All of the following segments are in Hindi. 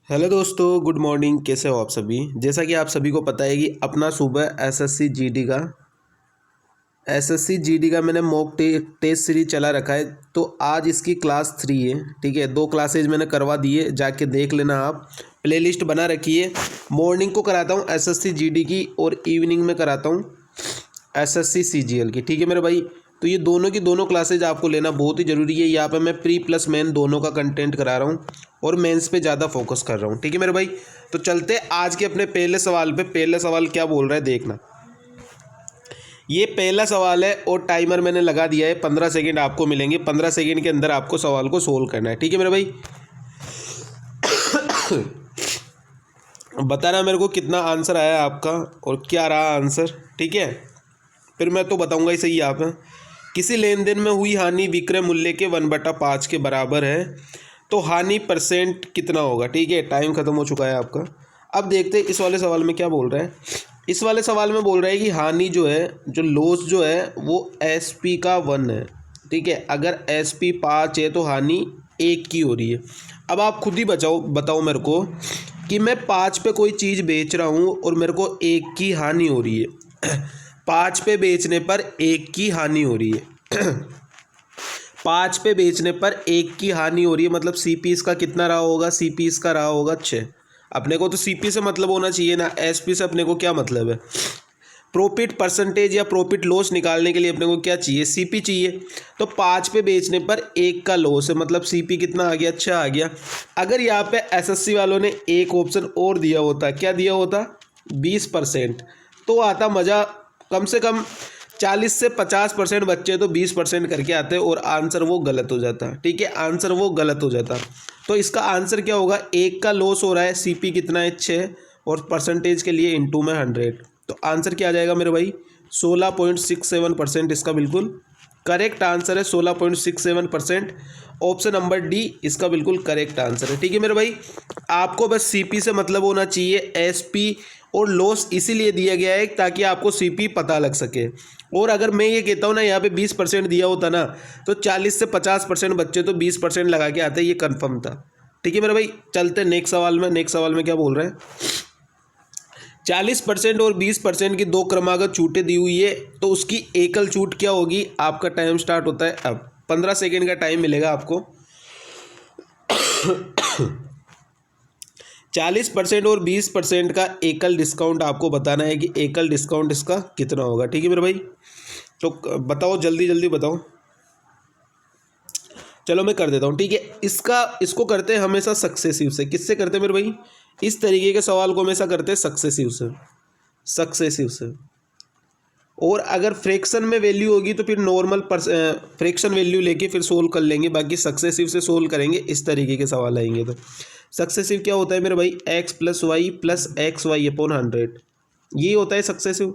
हेलो दोस्तों, गुड मॉर्निंग। कैसे हो आप सभी? जैसा कि आप सभी को पता है कि अपना सुबह एसएससी जीडी का मैंने टेस्ट सीरीज चला रखा है। तो आज इसकी क्लास 3 है। ठीक है, 2 क्लासेज मैंने करवा दी है, जाके देख लेना। आप प्लेलिस्ट बना रखी है। मॉर्निंग को कराता हूँ एसएससी जीडी की और इवनिंग में कराता हूँ एसएससी सीजीएल की। ठीक है मेरे भाई, तो ये दोनों की दोनों क्लासेज आपको लेना बहुत ही ज़रूरी है। यहाँ पे मैं प्री प्लस मेन दोनों का कंटेंट करा रहा हूँ और मेंस पे ज़्यादा फोकस कर रहा हूँ। ठीक है मेरे भाई, तो चलते आज के अपने पहले सवाल पे। पहला सवाल क्या बोल रहा है देखना। ये पहला सवाल है और टाइमर मैंने लगा दिया है। 15 सेकेंड आपको मिलेंगे। 15 सेकेंड के अंदर आपको सवाल को सोल्व करना है। ठीक है मेरे भाई, बताना मेरे को कितना आंसर आया आपका और क्या रहा आंसर। ठीक है, फिर मैं तो बताऊंगा ही सही। आप किसी लेन देन में हुई हानि विक्रय मूल्य के 1/5 के बराबर है, तो हानि परसेंट कितना होगा। ठीक है, टाइम खत्म हो चुका है आपका। अब देखते हैं इस वाले सवाल में क्या बोल रहा है। इस वाले सवाल में बोल रहा है कि हानि जो है, जो लॉस जो है वो SP का 1 है। ठीक है, अगर SP 5 है तो हानि 1 की हो रही है। अब आप खुद ही बताओ मेरे को कि मैं 5 पे कोई चीज़ बेच रहा हूँ और मेरे को 1 की हानि हो रही है। 5 पे बेचने पर 1 की हानि हो रही है। 5 पे बेचने पर 1 की हानि हो रही है, मतलब CP इसका कितना रहा होगा? CP इसका रहा होगा 6। अपने को तो CP से मतलब होना चाहिए ना, SP से अपने को क्या मतलब है? प्रॉफिट परसेंटेज या प्रॉफिट लॉस निकालने के लिए अपने को क्या चाहिए? CP चाहिए। तो 5 पे बेचने पर 1 का लॉस है, मतलब CP कितना आ गया? 6 आ गया। अगर यहाँ पे SSC वालों ने एक ऑप्शन और दिया होता, क्या दिया होता? 20%, तो आता मज़ा। कम से कम 40 से 50% बच्चे तो 20% करके आते और आंसर वो गलत हो जाता। ठीक है, आंसर वो गलत हो जाता। तो इसका आंसर क्या होगा? 1 का लॉस हो रहा है, CP कितना है? 6, और परसेंटेज के लिए इंटू में 100। तो आंसर क्या आ जाएगा मेरे भाई? 16.67% इसका बिल्कुल करेक्ट आंसर है। 16.67%। ऑप्शन नंबर डी इसका बिल्कुल करेक्ट आंसर है। ठीक है मेरे भाई, आपको बस CP से मतलब होना चाहिए। SP और लॉस इसीलिए दिया गया है ताकि आपको CP पता लग सके। और अगर मैं ये कहता हूँ ना, यहाँ पे 20% दिया होता ना, तो 40 से 50% बच्चे तो 20% लगा के आते, ये कन्फर्म था। ठीक है मेरे भाई, चलते नेक्स्ट सवाल में। नेक्स्ट सवाल में क्या बोल रहे हैं? 40% और 20% की 2 क्रमागत छूटें दी हुई है, तो उसकी एकल छूट क्या होगी? आपका टाइम स्टार्ट होता है अब। 15 सेकेंड का टाइम मिलेगा आपको। 40% और 20% का एकल डिस्काउंट आपको बताना है कि एकल डिस्काउंट इसका कितना होगा। ठीक है मेरे भाई, तो बताओ, जल्दी जल्दी बताओ। चलो मैं कर देता हूँ। ठीक है, इसको करते हैं हमेशा सक्सेसिव से। किससे करते हैं मेरे भाई? इस तरीके के सवाल को हमेशा करते हैं सक्सेसिव से। और अगर फ्रैक्शन में वैल्यू होगी तो फिर नॉर्मल फ्रैक्शन वैल्यू लेके फिर सोल्व कर लेंगे। बाकी सक्सेसिव से सोल्व करेंगे, इस तरीके के सवाल आएंगे। तो सक्सेसिव क्या होता है मेरे भाई? x + y + xy/100, ये होता है सक्सेसिव।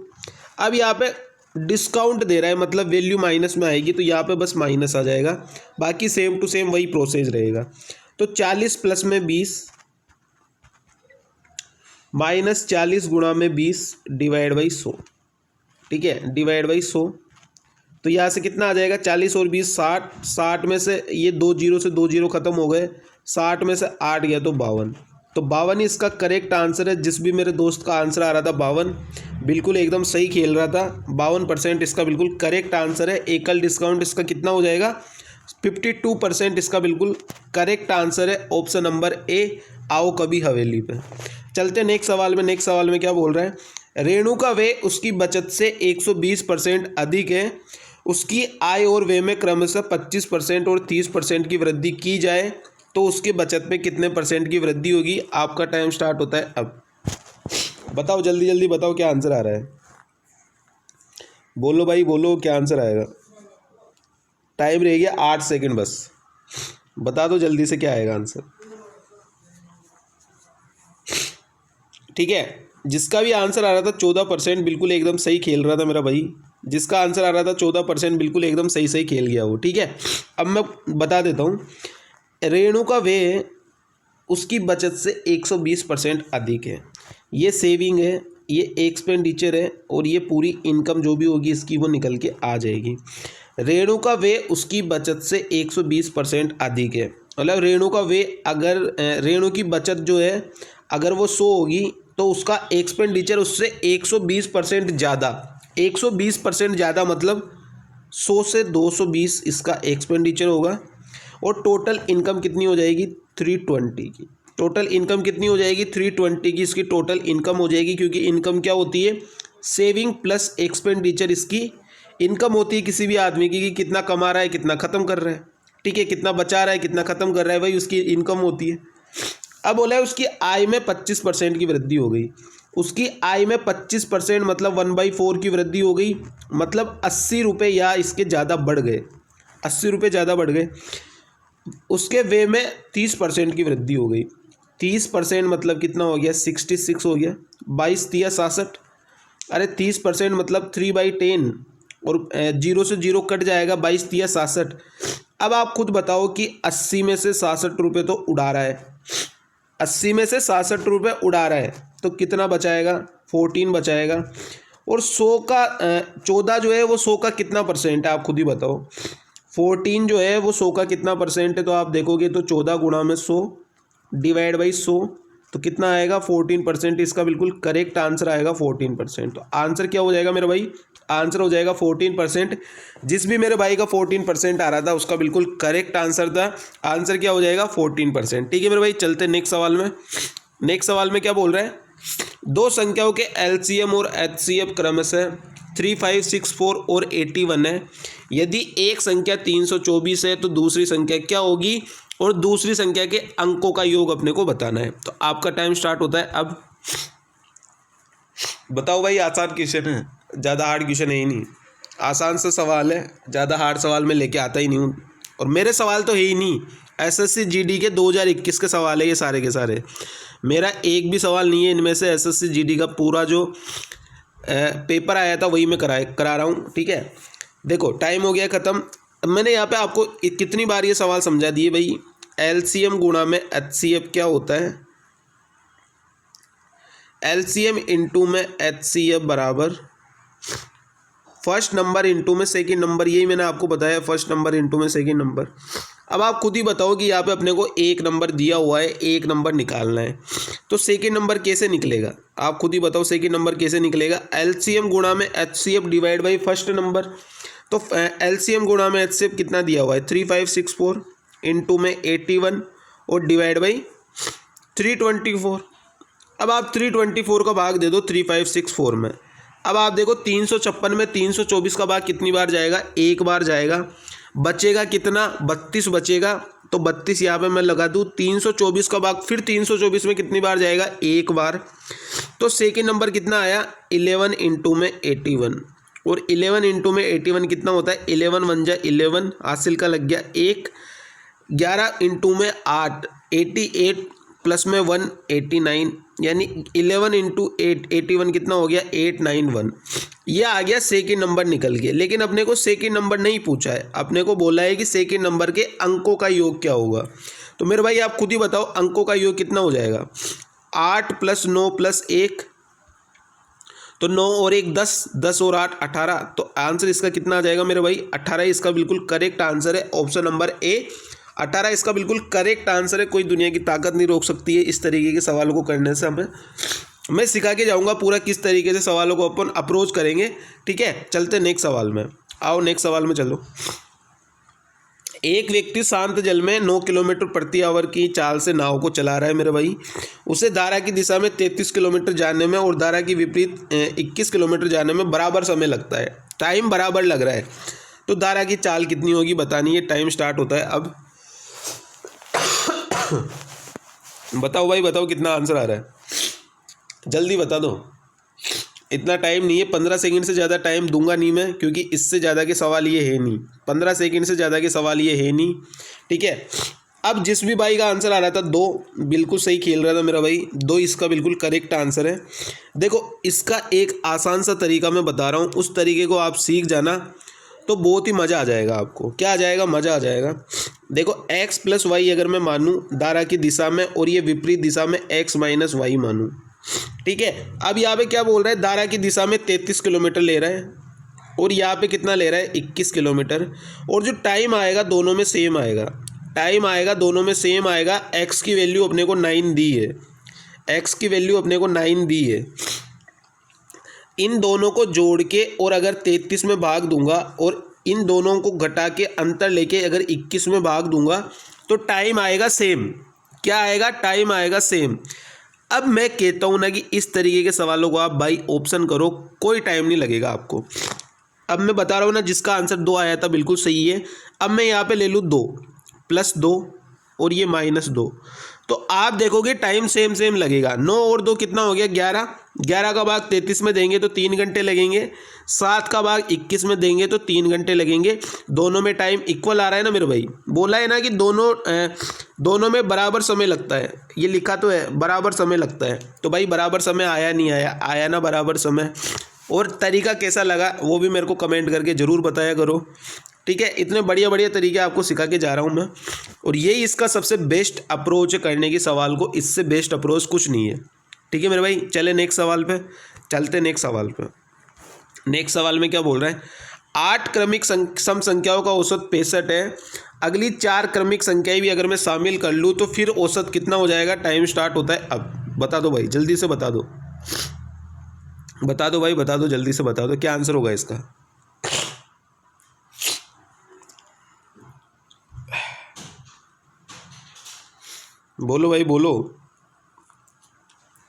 अब यहाँ पे डिस्काउंट दे रहा है, मतलब वैल्यू माइनस में आएगी, तो यहाँ पे बस माइनस आ जाएगा। बाकी सेम टू सेम वही प्रोसेस रहेगा। तो 40 प्लस में 20 माइनस 40 गुणा में 20 डिवाइड बाई 100। ठीक है, डिवाइड बाई 100। तो यहाँ से कितना आ जाएगा? 40 और 20 60। 60 में से ये 2 जीरो से 2 जीरो खत्म हो गए। 60 में से 8 गया तो 52। तो 52 ही इसका करेक्ट आंसर है। जिस भी मेरे दोस्त का आंसर आ रहा था 52, बिल्कुल एकदम सही खेल रहा था। 52% इसका बिल्कुल करेक्ट आंसर है। एकल डिस्काउंट इसका कितना हो जाएगा? 52% इसका बिल्कुल करेक्ट आंसर है। Option number A. आओ कभी हवेली पे। चलते नेक्स्ट सवाल में। नेक्स्ट सवाल में क्या बोल रहे हैं? रेणु का व्यय उसकी बचत से 120% अधिक है। उसकी आय और व्यय में क्रमशः 25% और 30% की वृद्धि की जाए, तो उसके बचत में कितने % की वृद्धि होगी? आपका टाइम स्टार्ट होता है अब। बताओ, जल्दी जल्दी बताओ क्या आंसर आ रहा है। बोलो भाई बोलो, क्या आंसर आएगा? टाइम रह गया 8 सेकेंड बस। बता दो जल्दी से क्या आएगा आंसर। ठीक है, जिसका भी आंसर आ रहा था 14%, बिल्कुल एकदम सही खेल रहा था मेरा भाई। जिसका आंसर आ रहा था 14%, बिल्कुल एकदम सही सही खेल गया वो। ठीक है, अब मैं बता देता हूँ। रेणु का व्यय उसकी बचत से 120% अधिक है। ये सेविंग है, ये एक्सपेंडिचर है, और ये पूरी इनकम जो भी होगी इसकी वो निकल के आ जाएगी। रेणु का व्यय उसकी बचत से 120% अधिक है मतलब रेणु का वे, अगर रेणु की बचत जो है अगर वो 100 होगी तो उसका एक्सपेंडिचर उससे 120% ज़्यादा, 120% ज़्यादा मतलब 100 से 220 इसका एक्सपेंडिचर होगा। और टोटल इनकम कितनी हो जाएगी 320 की। टोटल इनकम कितनी हो जाएगी 320 की इसकी टोटल इनकम हो जाएगी, क्योंकि इनकम क्या होती है, सेविंग प्लस एक्सपेंडिचर इसकी इनकम होती है किसी भी आदमी की, कि कितना कमा रहा है कितना ख़त्म कर रहा है, ठीक है, कितना बचा रहा है कितना ख़त्म कर रहा है, वही उसकी इनकम होती है। अब बोला है उसकी आय में 25% की वृद्धि हो गई। उसकी आय में 25% मतलब 1/4 की वृद्धि हो गई, मतलब 80 रुपये या इसके ज़्यादा बढ़ गए, 80 रुपये ज़्यादा बढ़ गए। उसके वे में 30% की वृद्धि हो गई। 30% मतलब कितना हो गया 66 हो गया, 22 तिया 67। अरे 30% मतलब 3/10 और 0 से 0 कट जाएगा, 22 तिया 67। अब आप खुद बताओ कि 80 में से 67 रुपये तो उड़ा रहा है, 80 में से 67 रुपये उड़ा रहा है तो कितना बचाएगा 14 बचाएगा। और 100 का 14 जो है वो 100 का कितना परसेंट है आप खुद ही बताओ। 14 जो है वो 100 का कितना परसेंट है, तो आप देखोगे तो 14 गुणा में 100 डिवाइड बाई 100 तो कितना आएगा 14%। इसका बिल्कुल करेक्ट आंसर आएगा 14%। तो आंसर क्या हो जाएगा मेरे भाई, आंसर हो जाएगा 14%। जिस भी मेरे भाई का 14% आ रहा था उसका बिल्कुल करेक्ट आंसर था। आंसर क्या हो जाएगा 14%। ठीक है मेरे भाई, चलते नेक्स्ट सवाल में। नेक्स्ट सवाल में क्या बोल रहा है, दो संख्याओं के एलसीएम और एचसीएफ क्रमशः 3564 और 81 है। यदि एक संख्या 324 है तो दूसरी संख्या क्या होगी, और दूसरी संख्या के अंकों का योग अपने को बताना है। तो आपका टाइम स्टार्ट होता है अब। बताओ भाई, आसान क्वेश्चन है, ज़्यादा हार्ड क्वेश्चन है ही नहीं, आसान सा सवाल है, ज़्यादा हार्ड सवाल मैं लेके आता ही नहीं हूँ। और मेरे सवाल तो है ही नहीं, एसएससी जीडी के 2021 के सवाल है ये सारे के सारे। मेरा एक भी सवाल नहीं है इनमें से, एसएससी जीडी का पूरा जो पेपर आया था वही मैं करा रहा हूँ। ठीक है, देखो टाइम हो गया ख़त्म। मैंने यहाँ पे आपको कितनी बार ये सवाल समझा दिए भाई। एलसीएम गुणा में एचसीएफ क्या होता है, एलसीएम इंटू में एचसीएफ बराबर फर्स्ट नंबर इंटू में सेकंड नंबर, यही मैंने आपको बताया, फर्स्ट नंबर इंटू में सेकंड नंबर। अब आप खुद ही बताओ कि यहाँ पे अपने को एक नंबर दिया हुआ है, एक नंबर निकालना है, तो सेकंड नंबर कैसे निकलेगा, आप खुद ही बताओ सेकंड नंबर कैसे निकलेगा। एलसीएम गुणा में HCF divide by first number. तो एलसीएम गुणा में एचसीएफ कितना दिया हुआ है 3564 इंटू में 81 और डिवाइड बाई 324। अब आप 324 का भाग दे दो 3564 में। अब आप देखो 356 में 324 का भाग कितनी बार जाएगा, एक बार जाएगा, बचेगा कितना 32 बचेगा। तो 32 यहाँ पे मैं लगा दूँ, 324 का भाग फिर 324 में कितनी बार जाएगा, एक बार। तो सेकेंड नंबर कितना आया 11 इंटू में 81, और 11 इंटू में 81 कितना होता है 11 वन जा 11, हासिल का लग गया एक। 11 इंटू में 8 88 प्लस में 1 89, यानी 11 इंटू 8 81 कितना हो गया 891। ये आ गया सेकेंड नंबर निकल गया। लेकिन अपने को सेकेंड नंबर नहीं पूछा है, अपने को बोला है कि सेकेंड नंबर के अंकों का योग क्या होगा। तो मेरे भाई आप खुद ही बताओ अंकों का योग कितना हो जाएगा। 8 + 9 + 1 तो 9 और 1 10, 10 और 8 18। तो आंसर इसका कितना आ जाएगा मेरे भाई 18। इसका बिल्कुल करेक्ट आंसर है ऑप्शन नंबर ए 18 इसका बिल्कुल करेक्ट आंसर है। कोई दुनिया की ताकत नहीं रोक सकती है इस तरीके के सवालों को करने से। हमें मैं सिखा के जाऊंगा पूरा किस तरीके से सवालों को अपन अप्रोच करेंगे। ठीक है, चलते नेक्स्ट सवाल में। आओ नेक्स्ट सवाल में चलो। एक व्यक्ति शांत जल में 9 किलोमीटर प्रति आवर की चाल से नाव को चला रहा है मेरे भाई। उसे धारा की दिशा में 33 किलोमीटर जाने में और धारा की विपरीत 21 किलोमीटर जाने में बराबर समय लगता है, टाइम बराबर लग रहा है। तो धारा की चाल कितनी होगी बतानी है। टाइम स्टार्ट होता है अब। बताओ भाई बताओ कितना आंसर आ रहा है, जल्दी बता दो। इतना टाइम नहीं है, 15 सेकंड से ज़्यादा टाइम दूंगा नहीं मैं, क्योंकि इससे ज़्यादा के सवाल ये है नहीं। 15 सेकंड से ज़्यादा के सवाल ये है नहीं। ठीक है, अब जिस भी भाई का आंसर आ रहा था 2 बिल्कुल सही खेल रहा था मेरा भाई, 2 इसका बिल्कुल करेक्ट आंसर है। देखो इसका एक आसान सा तरीका मैं बता रहा हूँ, उस तरीके को आप सीख जाना तो बहुत ही मज़ा आ जाएगा आपको। क्या आ जाएगा, मज़ा आ जाएगा। देखो x + y अगर मैं मानूँ धारा की दिशा में और ये विपरीत दिशा में x - y मानूँ। ठीक है, अब यहाँ पे क्या बोल रहा है, धारा की दिशा में 33 किलोमीटर ले रहा है और यहाँ पे कितना ले रहा है 21 किलोमीटर। और जो टाइम आएगा दोनों में सेम आएगा। टाइम आएगा दोनों में सेम आएगा। एक्स की वैल्यू अपने को 9 दी है, एक्स की वैल्यू अपने को 9 दी है। इन दोनों को जोड़ के और अगर 33 में भाग दूंगा और इन दोनों को घटा के अंतर लेके अगर 21 में भाग दूंगा तो टाइम आएगा सेम। क्या आएगा? टाइम आएगा सेम। अब मैं कहता हूँ ना कि इस तरीके के सवालों को आप भाई ऑप्शन करो, कोई टाइम नहीं लगेगा आपको। अब मैं बता रहा हूँ ना, जिसका आंसर 2 आया था बिल्कुल सही है। अब मैं यहाँ पे ले लूँ 2 + 2 और ये -2, तो आप देखोगे टाइम सेम सेम लगेगा। 9 और 2 कितना हो गया? 11। 11 का भाग 33 में देंगे तो 3 घंटे लगेंगे। 7 का भाग 21 में देंगे तो 3 घंटे लगेंगे। दोनों में टाइम इक्वल आ रहा है ना मेरे भाई। बोला है ना कि दोनों में बराबर समय लगता है, ये लिखा तो है बराबर समय लगता है। तो भाई बराबर समय आया नहीं आया? आया ना बराबर समय। और तरीका कैसा लगा वो भी मेरे को कमेंट करके ज़रूर बताया करो, ठीक है। इतने बढ़िया बढ़िया तरीके आपको सिखा के जा रहा हूँ मैं, और यही इसका सबसे बेस्ट अप्रोच है करने की सवाल को। इससे बेस्ट अप्रोच कुछ नहीं है, ठीक है मेरे भाई। चले नेक्स्ट सवाल पे चलते। नेक्स्ट सवाल पे, नेक्स्ट सवाल में क्या बोल रहा है? 8 क्रमिक सम संख्याओं का औसत 65 है। अगली 4 क्रमिक संख्याएं भी अगर मैं शामिल कर लूँ तो फिर औसत कितना हो जाएगा? टाइम स्टार्ट होता है अब। बता दो भाई, जल्दी से बता दो, बता दो भाई, बता दो, जल्दी से बता दो क्या आंसर होगा इसका। बोलो भाई बोलो।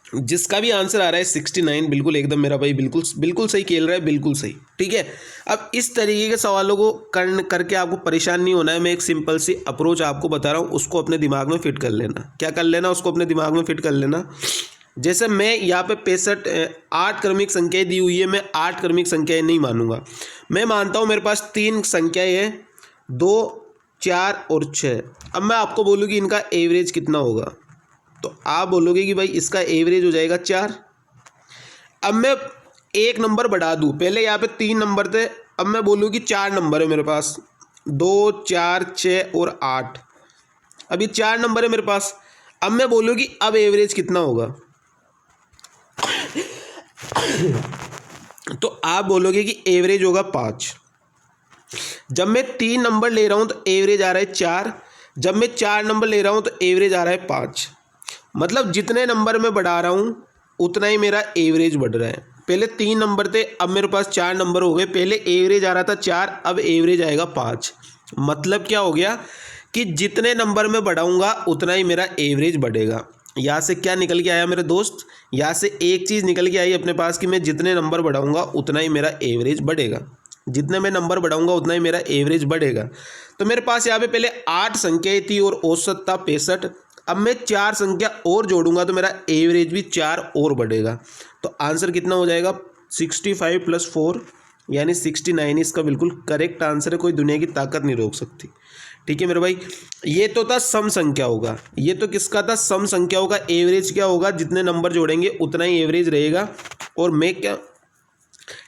जिसका भी आंसर आ रहा है 69, बिल्कुल एकदम मेरा भाई बिल्कुल बिल्कुल सही खेल रहा है, बिल्कुल सही, ठीक है। अब इस तरीके के सवालों को करके आपको परेशान नहीं होना है। मैं एक सिंपल सी अप्रोच आपको बता रहा हूँ, उसको अपने दिमाग में फिट कर लेना। क्या कर लेना? उसको अपने दिमाग में फिट कर लेना। जैसे मैं यहाँ पे 65 8 क्रमिक संख्याएं दी हुई है, मैं 8 क्रमिक संख्याएं नहीं मानूंगा। मैं मानता हूँ मेरे पास 3 संख्याएं हैं, 2, 4 और 6। अब मैं आपको बोलूँ कि इनका एवरेज कितना होगा, तो आप बोलोगे कि भाई इसका एवरेज हो जाएगा 4। अब मैं एक नंबर बढ़ा दूँ, पहले यहाँ पे 3 नंबर थे, अब मैं बोलूँ कि 4 नंबर है मेरे पास, 2, 4, 6 और 8। अभी 4 नंबर है मेरे पास। अब मैं बोलूँ कि अब एवरेज कितना होगा, तो आप बोलोगे कि एवरेज होगा 5। जब मैं 3 नंबर ले रहा हूं तो एवरेज आ रहा है 4। जब मैं 4 नंबर ले रहा हूं तो एवरेज आ रहा है 5। मतलब जितने नंबर मैं बढ़ा रहा हूं उतना ही मेरा एवरेज बढ़ रहा है। पहले 3 नंबर थे, अब मेरे पास 4 नंबर हो गए। पहले एवरेज आ रहा था 4, अब एवरेज आएगा 5। मतलब क्या हो गया कि जितने नंबर मैं बढ़ाऊंगा उतना ही मेरा एवरेज बढ़ेगा। यहाँ से क्या निकल के आया मेरे दोस्त? यहाँ से एक चीज़ निकल के आई अपने पास कि मैं जितने नंबर बढ़ाऊंगा उतना ही मेरा एवरेज बढ़ेगा। जितने मैं नंबर बढ़ाऊंगा उतना ही मेरा एवरेज बढ़ेगा। तो मेरे पास यहाँ पे पहले 8 संख्याएं थी और औसत था 65। अब मैं 4 संख्या और जोड़ूंगा तो मेरा एवरेज भी 4 और बढ़ेगा। तो आंसर कितना हो जाएगा? 65 + 4 यानी 69 इसका बिल्कुल करेक्ट आंसर है। कोई दुनिया की ताकत नहीं रोक सकती, ठीक है मेरे भाई। ये तो था सम संख्या होगा, ये तो किसका था? सम संख्याओं का एवरेज क्या होगा? जितने नंबर जोड़ेंगे उतना ही एवरेज रहेगा। और मैं क्या,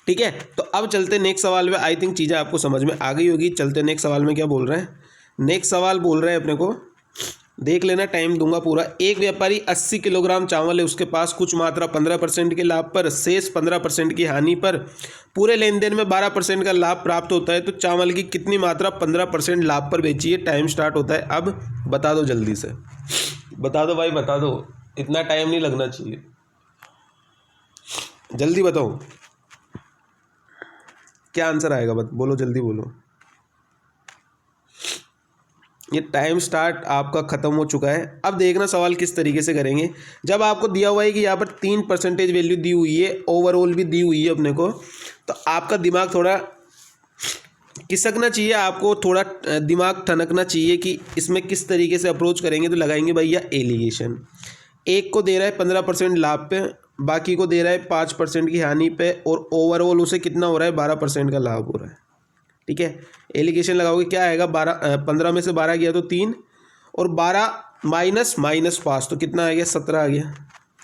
ठीक है। तो अब चलते नेक्स्ट सवाल में। आई थिंक चीज़ें आपको समझ में आ गई होगी। चलते नेक्स्ट सवाल में क्या बोल रहे हैं? नेक्स्ट सवाल बोल रहे हैं अपने को, देख लेना, टाइम दूंगा पूरा। एक व्यापारी 80 किलोग्राम चावल है, उसके पास कुछ मात्रा 15% के लाभ पर, शेष 15% की हानि पर पूरे लेन देन में 12% का लाभ प्राप्त होता है। तो चावल की कितनी मात्रा 15% लाभ पर बेची है? टाइम स्टार्ट होता है अब। बता दो जल्दी से, बता दो भाई, बता दो। इतना टाइम नहीं लगना चाहिए, जल्दी बताओ क्या आंसर आएगा। बोलो जल्दी बोलो। ये टाइम स्टार्ट आपका ख़त्म हो चुका है। अब देखना सवाल किस तरीके से करेंगे। जब आपको दिया हुआ है कि यहाँ पर 3% वैल्यू दी हुई है, ओवरऑल भी दी हुई है अपने को, तो आपका दिमाग थोड़ा खिसकना चाहिए, आपको थोड़ा दिमाग ठनकना चाहिए कि इसमें किस तरीके से अप्रोच करेंगे। तो लगाएंगे भैया एलिगेशन। एक को दे रहा है 15% लाभ पे, बाकी को दे रहा है 5% की हानि पे, और ओवरऑल उसे कितना हो रहा है? 12% का लाभ हो रहा है, ठीक है। एलिगेशन लगाओगे क्या आएगा? 15 में से 12 गया तो 3, और 12 माइनस माइनस 5 तो कितना आ गया? 17 आ गया।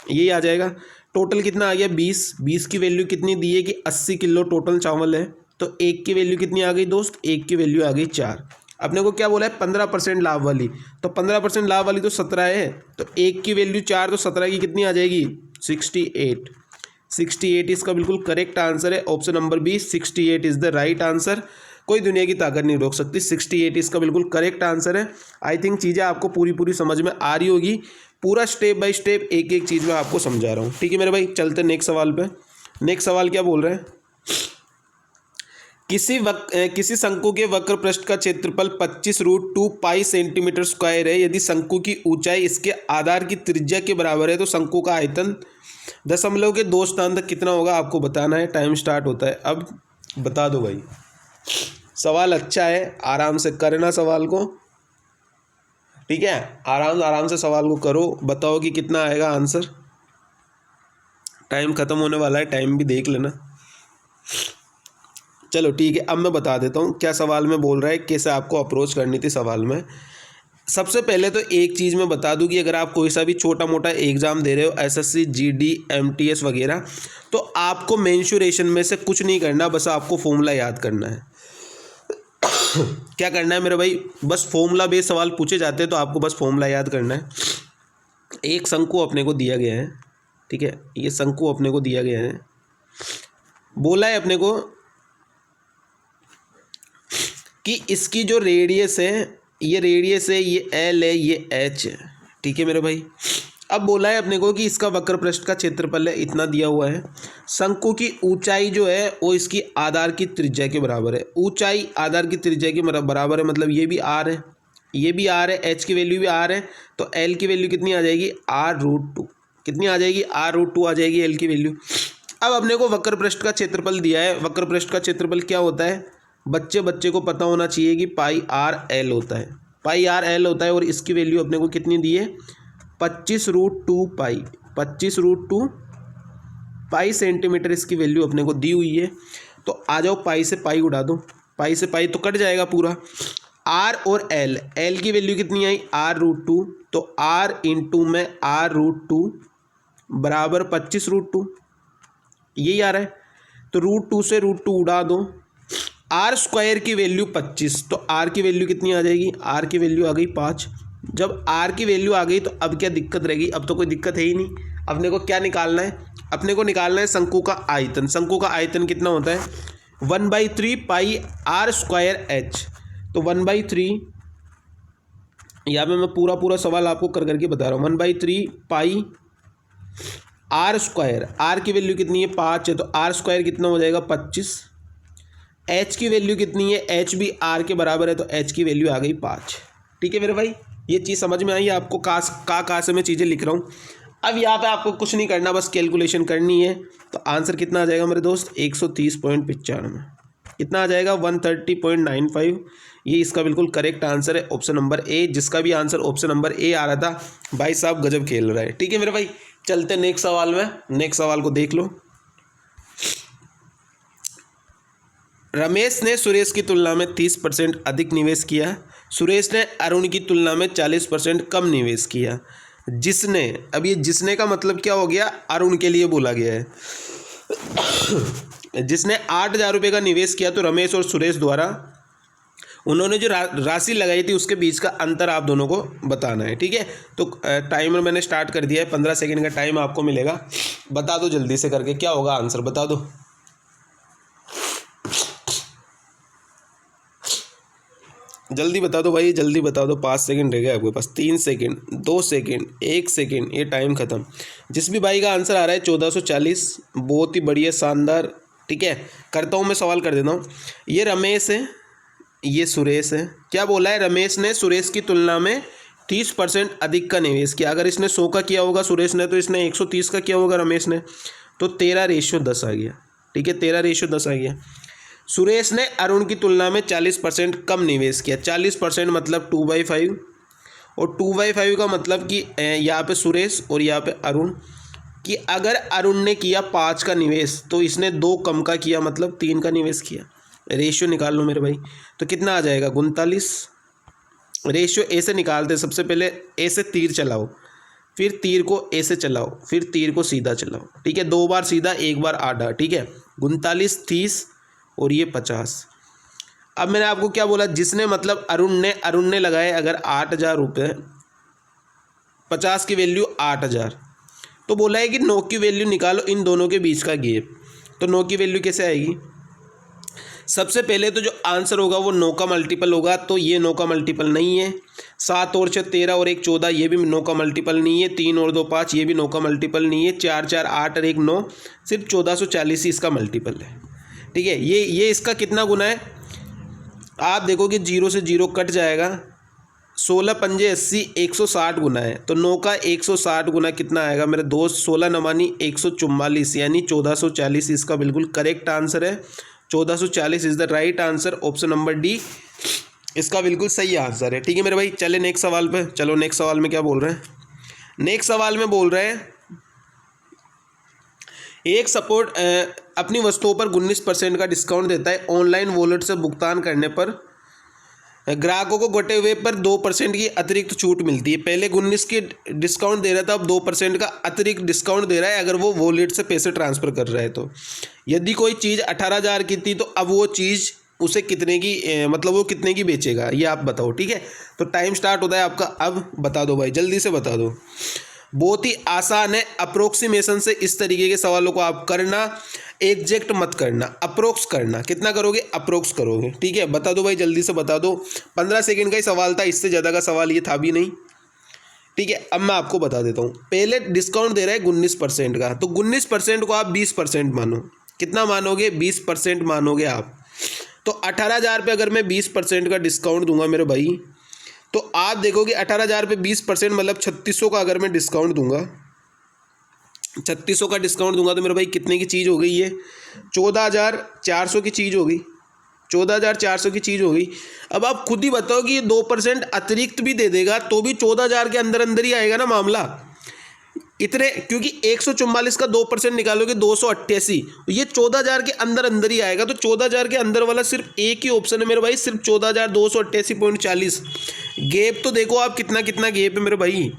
यही आ जाएगा। टोटल कितना आ गया? 20। 20 की वैल्यू कितनी दी है कि 80 किलो टोटल चावल है, तो 1 की वैल्यू कितनी आ गई दोस्त? 1 की वैल्यू आ गई 4। अपने को क्या बोला है? 15% लाभ वाली, तो 15% लाभ वाली तो 17 है, तो 1 की वैल्यू 4, तो 17 की कितनी आ जाएगी? 68। 68 इसका बिल्कुल करेक्ट आंसर है। Option number B 68 is the right answer. कोई दुनिया की ताकत नहीं रोक सकती। 68 इसका बिल्कुल करेक्ट आंसर है। आई थिंक चीज़ें आपको पूरी पूरी समझ में आ रही होगी। पूरा स्टेप बाय स्टेप एक एक चीज़ मैं आपको समझा रहा हूँ। ठीक है मेरे भाई, चलते नेक्स्ट सवाल पे। नेक्स्ट सवाल क्या बोल रहे हैं, किसी शंकु के वक्र पृष्ठ का क्षेत्रफल 25√2 पाई सेंटीमीटर स्क्वायर है। यदि शंकु की ऊंचाई इसके आधार की त्रिज्या के बराबर है तो शंकु का आयतन दशमलव के 2 स्थान तक कितना होगा, आपको बताना है। टाइम स्टार्ट होता है अब, बता दो भाई। सवाल अच्छा है, आराम से करना सवाल को, ठीक है, आराम से सवाल को करो, बताओ कि कितना आएगा आंसर। टाइम खत्म होने वाला है, टाइम भी देख लेना। चलो ठीक है, अब मैं बता देता हूँ क्या सवाल में बोल रहा है, कैसे आपको अप्रोच करनी थी सवाल में। सबसे पहले तो एक चीज़ मैं बता दूं कि अगर आप कोई सा भी छोटा मोटा एग्ज़ाम दे रहे हो, एसएससी, जीडी, एमटीएस वगैरह, तो आपको मेंशुरेशन में से कुछ नहीं करना, बस आपको फॉर्मूला याद करना है। क्या करना है मेरे भाई, बस फॉर्मूला बेस्ड सवाल पूछे जाते हैं तो आपको बस फॉर्मूला याद करना है। एक शंकु अपने को दिया गया है, ठीक है, ये शंकु अपने को दिया गया है, बोला है अपने को कि इसकी जो रेडियस है, ये रेडियस है, ये एल है, ये एच है, ठीक है मेरे भाई। अब बोला है अपने को कि इसका वक्र पृष्ठ का क्षेत्रफल है, इतना दिया हुआ है। शंकु की ऊंचाई जो है वो इसकी आधार की त्रिज्या के बराबर है। ऊंचाई आधार की त्रिज्या के बराबर है, मतलब ये भी आर है, ये भी आर है, एच की वैल्यू भी आर है, तो एल की वैल्यू कितनी आ जाएगी, R√2। कितनी आ जाएगी, R√2 आ जाएगी एल की वैल्यू। अब अपने को वक्र पृष्ठ का क्षेत्रफल दिया है। वक्र पृष्ठ का क्षेत्रफल क्या होता है, बच्चे को पता होना चाहिए कि पाई आर एल होता है, पाई आर एल होता है। और इसकी वैल्यू अपने को कितनी दी है, 25√2 पाई, 25√2 पाई सेंटीमीटर इसकी वैल्यू अपने को दी हुई है। तो आ जाओ, पाई से पाई उड़ा दो, पाई से पाई तो कट जाएगा पूरा। आर और एल, एल की वैल्यू कितनी आई, R√2, तो आर इंटू में R√2 बराबर 25√2, यही आ रहा है। तो √2 से √2 उड़ा दो, आर स्क्वायर की वैल्यू 25, तो आर की वैल्यू कितनी आ जाएगी, आर की वैल्यू आ गई 5। जब आर की वैल्यू आ गई तो अब क्या दिक्कत रहेगी, अब तो कोई दिक्कत है ही नहीं। अपने को क्या निकालना है, अपने को निकालना है शंकु का आयतन। शंकु का आयतन कितना होता है, 1/3 पाई आर स्क्वायर एच। तो 1/3, यहाँ पे मैं पूरा सवाल आपको कर करके बता रहा हूँ। 1/3 पाई आर स्क्वायर, आर की वैल्यू कितनी है 5 है, तो आर स्क्वायर कितना हो जाएगा 25। एच की वैल्यू कितनी है, एच भी आर के बराबर है, तो एच की वैल्यू आ गई 5। ठीक है मेरे भाई, ये चीज़ समझ में आई आपको, कहाँ से मैं चीज़ें लिख रहा हूँ। अब यहाँ पे आपको कुछ नहीं करना, बस कैलकुलेशन करनी है। तो आंसर कितना आ जाएगा मेरे दोस्त, 130.95। कितना आ जाएगा, 130.95। ये इसका बिल्कुल करेक्ट आंसर है, ऑप्शन नंबर ए। जिसका भी आंसर ऑप्शन नंबर ए आ रहा था, भाई साहब गजब खेल रहा है। ठीक है मेरे भाई, चलते नेक्स्ट सवाल में, नेक्स्ट सवाल को देख लो। रमेश ने सुरेश की तुलना में 30% अधिक निवेश किया। सुरेश ने अरुण की तुलना में 40% कम निवेश किया। जिसने, अब ये जिसने का मतलब क्या हो गया, अरुण के लिए बोला गया है। जिसने 8,000 रुपये का निवेश किया, तो रमेश और सुरेश द्वारा उन्होंने जो राशि लगाई थी उसके बीच का अंतर आप दोनों को बताना है। ठीक है, तो टाइमर मैंने स्टार्ट कर दिया है, 15 सेकंड का टाइम आपको मिलेगा। बता दो जल्दी से करके, क्या होगा आंसर, बता दो। जल्दी बता दो भाई, जल्दी बता दो। 5 सेकंड रह गए आपके पास, 3 सेकंड, 2 सेकंड, 1 सेकंड, ये टाइम खत्म। जिस भी भाई का आंसर आ रहा है 1440, बहुत ही बढ़िया, शानदार। ठीक है, करता हूँ मैं, सवाल कर देता हूँ। ये रमेश है, ये सुरेश है। क्या बोला है, रमेश ने सुरेश की तुलना में 30% अधिक का निवेश किया। अगर इसने 100 का किया होगा सुरेश ने, तो इसने 130 का किया होगा रमेश ने, तो 13:10 आ गया। ठीक है, 13:10 आ गया। सुरेश ने अरुण की तुलना में 40% कम निवेश किया। 40% मतलब 2/5, और 2/5 का मतलब कि यहाँ पे सुरेश और यहाँ पे अरुण, कि अगर अरुण ने किया 5 का निवेश, तो इसने 2 कम का किया, मतलब 3 का निवेश किया। रेशियो निकाल लो मेरे भाई, तो कितना आ जाएगा, 39। रेशियो ए से निकालते, सबसे पहले ए से तीर चलाओ, फिर तीर को ए से चलाओ, फिर तीर को सीधा चलाओ। ठीक है, 2 बार सीधा, 1 बार आधा। ठीक है, 39, 30 और ये 50। अब मैंने आपको क्या बोला, जिसने मतलब अरुण ने लगाए अगर 8,000 रुपये, 50 की वैल्यू 8,000, तो बोला है कि 9 की वैल्यू निकालो इन दोनों के बीच का गैप। तो 9 की वैल्यू कैसे आएगी, सबसे पहले तो जो आंसर होगा वो 9 का मल्टीपल होगा, तो ये 9 का मल्टीपल नहीं है। 7 और 6 13 और 1 14, ये भी 9 का मल्टीपल नहीं है। 3 और 2 5, ये भी 9 का मल्टीपल नहीं है। 4 4 8 और 1 9, सिर्फ 1440 ही इसका मल्टीपल है। ठीक है, ये इसका कितना गुना है आप देखोगे, 0 से 0 कट जाएगा। 16 पंजे 80, 160 गुना है, तो 9 का 160 गुना कितना आएगा मेरे दोस्त? 16 नवानी 144, यानी 1440 इसका बिल्कुल करेक्ट आंसर है। 1440 is the right answer. Option number D इसका बिल्कुल सही आंसर है। ठीक है मेरे भाई, चले नेक्स्ट सवाल पे। चलो नेक्स्ट सवाल में क्या बोल रहे हैं? नेक्स्ट सवाल में बोल रहे हैं एक सपोर्ट अपनी वस्तुओं पर 19% का डिस्काउंट देता है। ऑनलाइन वॉलेट से भुगतान करने पर ग्राहकों को घटे हुए पर 2% की अतिरिक्त छूट मिलती है। पहले 19 की डिस्काउंट दे रहा था, अब 2% का अतिरिक्त डिस्काउंट दे रहा है अगर वो वॉलेट से पैसे ट्रांसफ़र कर रहा है। तो यदि कोई चीज़ 18,000 की थी, तो अब वो चीज़ उसे कितने की मतलब वो कितने की बेचेगा, ये आप बताओ। ठीक है, तो टाइम स्टार्ट होता है आपका, अब बता दो भाई, जल्दी से बता दो। बहुत ही आसान है, अप्रोक्सीमेशन से इस तरीके के सवालों को आप करना, एग्जैक्ट मत करना, अप्रोक्स करना। कितना करोगे? अप्रोक्स करोगे। ठीक है, बता दो भाई, जल्दी से बता दो। 15 सेकंड का ही सवाल था, इससे ज़्यादा का सवाल ये था भी नहीं। ठीक है, अब मैं आपको बता देता हूँ। पहले डिस्काउंट दे रहा है 19% का, तो 19% को आप 20% मानो। कितना मानोगे? 20% मानोगे आप। तो 18,000 पे अगर मैं 20% का डिस्काउंट दूंगा मेरे भाई, तो आप देखोगे 18,000 पे 20% मतलब 3600 का अगर मैं डिस्काउंट दूंगा, 3600 का डिस्काउंट दूंगा, तो मेरे भाई कितने की चीज़ हो गई? ये 14,400 की चीज़ हो गई। 14,400 की चीज़ हो गई। अब आप खुद ही बताओ कि ये 2% अतिरिक्त भी दे देगा तो भी 14,000 के अंदर अंदर ही आएगा ना मामला। इतने, क्योंकि 144 का 2% निकालोगे 288, ये 14,000 के अंदर अंदर ही आएगा। तो 14,000 के अंदर वाला सिर्फ एक ही ऑप्शन है मेरे भाई, सिर्फ 14,288.40। गैप तो देखो आप कितना कितना गैप है मेरे भाई,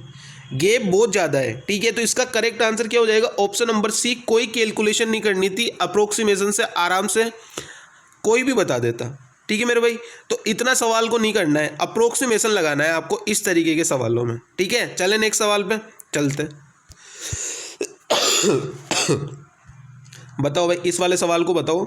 गैप बहुत ज़्यादा है। ठीक है, तो इसका करेक्ट आंसर क्या हो जाएगा? Option number C. कोई कैलकुलेशन नहीं करनी थी, अप्रोक्सीमेशन से आराम से कोई भी बता देता। ठीक है मेरे भाई, तो इतना सवाल को नहीं करना है, अप्रोक्सीमेशन लगाना है आपको इस तरीके के सवालों में। ठीक है, चले नेक्स्ट सवाल पे चलते। बताओ भाई, इस वाले सवाल को बताओ।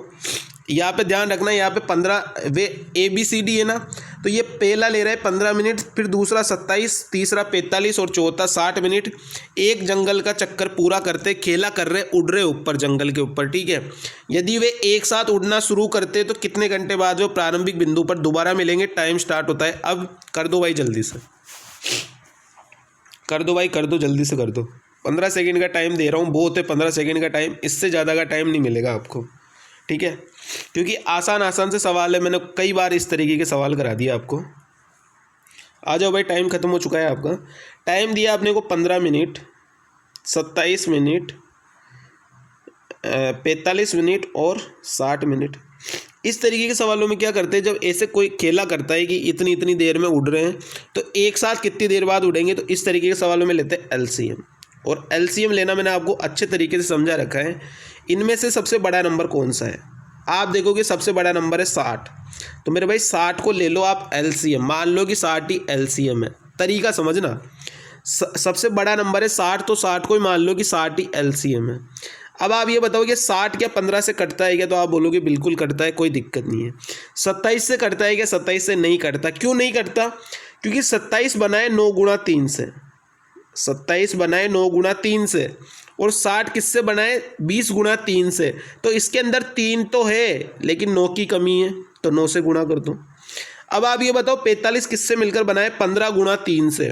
यहाँ पे ध्यान रखना, यहाँ पे 15 वे ABCD है ना, तो ये पहला ले रहा है 15 मिनट, फिर दूसरा 27, तीसरा 45 और चौथा 60 मिनट। एक जंगल का चक्कर पूरा करते, खेला कर रहे, उड़ रहे ऊपर जंगल के ऊपर। ठीक है, यदि वे एक साथ उड़ना शुरू करते तो कितने घंटे बाद वो प्रारंभिक बिंदु पर दोबारा मिलेंगे? टाइम स्टार्ट होता है, अब कर दो भाई, जल्दी से कर दो भाई, कर दो, जल्दी से कर दो। 15 सेकंड का टाइम दे रहा हूँ, बहुत है 15 सेकंड का टाइम, इससे ज़्यादा का टाइम नहीं मिलेगा आपको। ठीक है, क्योंकि आसान आसान से सवाल है, मैंने कई बार इस तरीके के सवाल करा दिया आपको। आ जाओ भाई, टाइम खत्म हो चुका है आपका। टाइम दिया आपने को 15 मिनट, 27 मिनट, 45 मिनट और 60 मिनट। इस तरीके के सवालों में क्या करते हैं, जब ऐसे कोई खेला करता है कि इतनी इतनी देर में उड़ रहे हैं, तो एक साथ कितनी देर बाद उड़ेंगे, तो इस तरीके के सवालों में लेते हैं LCM। और LCM लेना मैंने आपको अच्छे तरीके से समझा रखा है। इनमें से सबसे बड़ा नंबर कौन सा है? आप देखोगे सबसे बड़ा नंबर है 60, तो मेरे भाई 60 को ले लो आप LCM, मान लो कि 60 ही LCM है। तरीका समझना, सबसे बड़ा नंबर है 60, तो 60 को ही मान लो कि 60 ही LCM है। अब आप ये बताओगे 60 क्या 15 से कटता है क्या? तो आप बोलोगे बिल्कुल कटता है, कोई दिक्कत नहीं है। 27 से कटता है क्या? 27 से नहीं कटता। क्यों नहीं कटता? क्योंकि 27 बनाए 9 गुणा 3 से, 27 बनाए 9 गुणा 3 से, और 60 किससे बनाए? 20 गुणा 3 से। तो इसके अंदर 3 तो है, लेकिन 9 की कमी है, तो 9 से गुणा कर दो। अब आप ये बताओ 45 किससे मिलकर बनाए? 15 गुणा 3 से।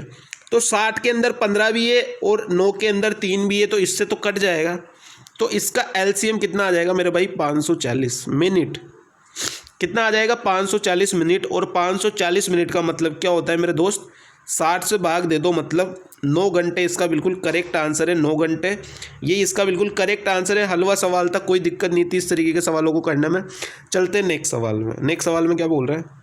तो 60 के अंदर 15 भी है और 9 के अंदर 3 भी है, तो इससे तो कट जाएगा। तो इसका LCM कितना आ जाएगा मेरे भाई? 540 मिनट। कितना आ जाएगा? 540 मिनट। और 540 मिनट का मतलब क्या होता है मेरे दोस्त? 60 से भाग दे दो, मतलब 9 घंटे। इसका बिल्कुल करेक्ट आंसर है 9 घंटे। ये इसका बिल्कुल करेक्ट आंसर है। हलवा सवाल था, कोई दिक्कत नहीं थी इस तरीके के सवालों को करने में। चलते हैं नेक्स्ट सवाल में। नेक्स्ट सवाल में क्या बोल रहे हैं?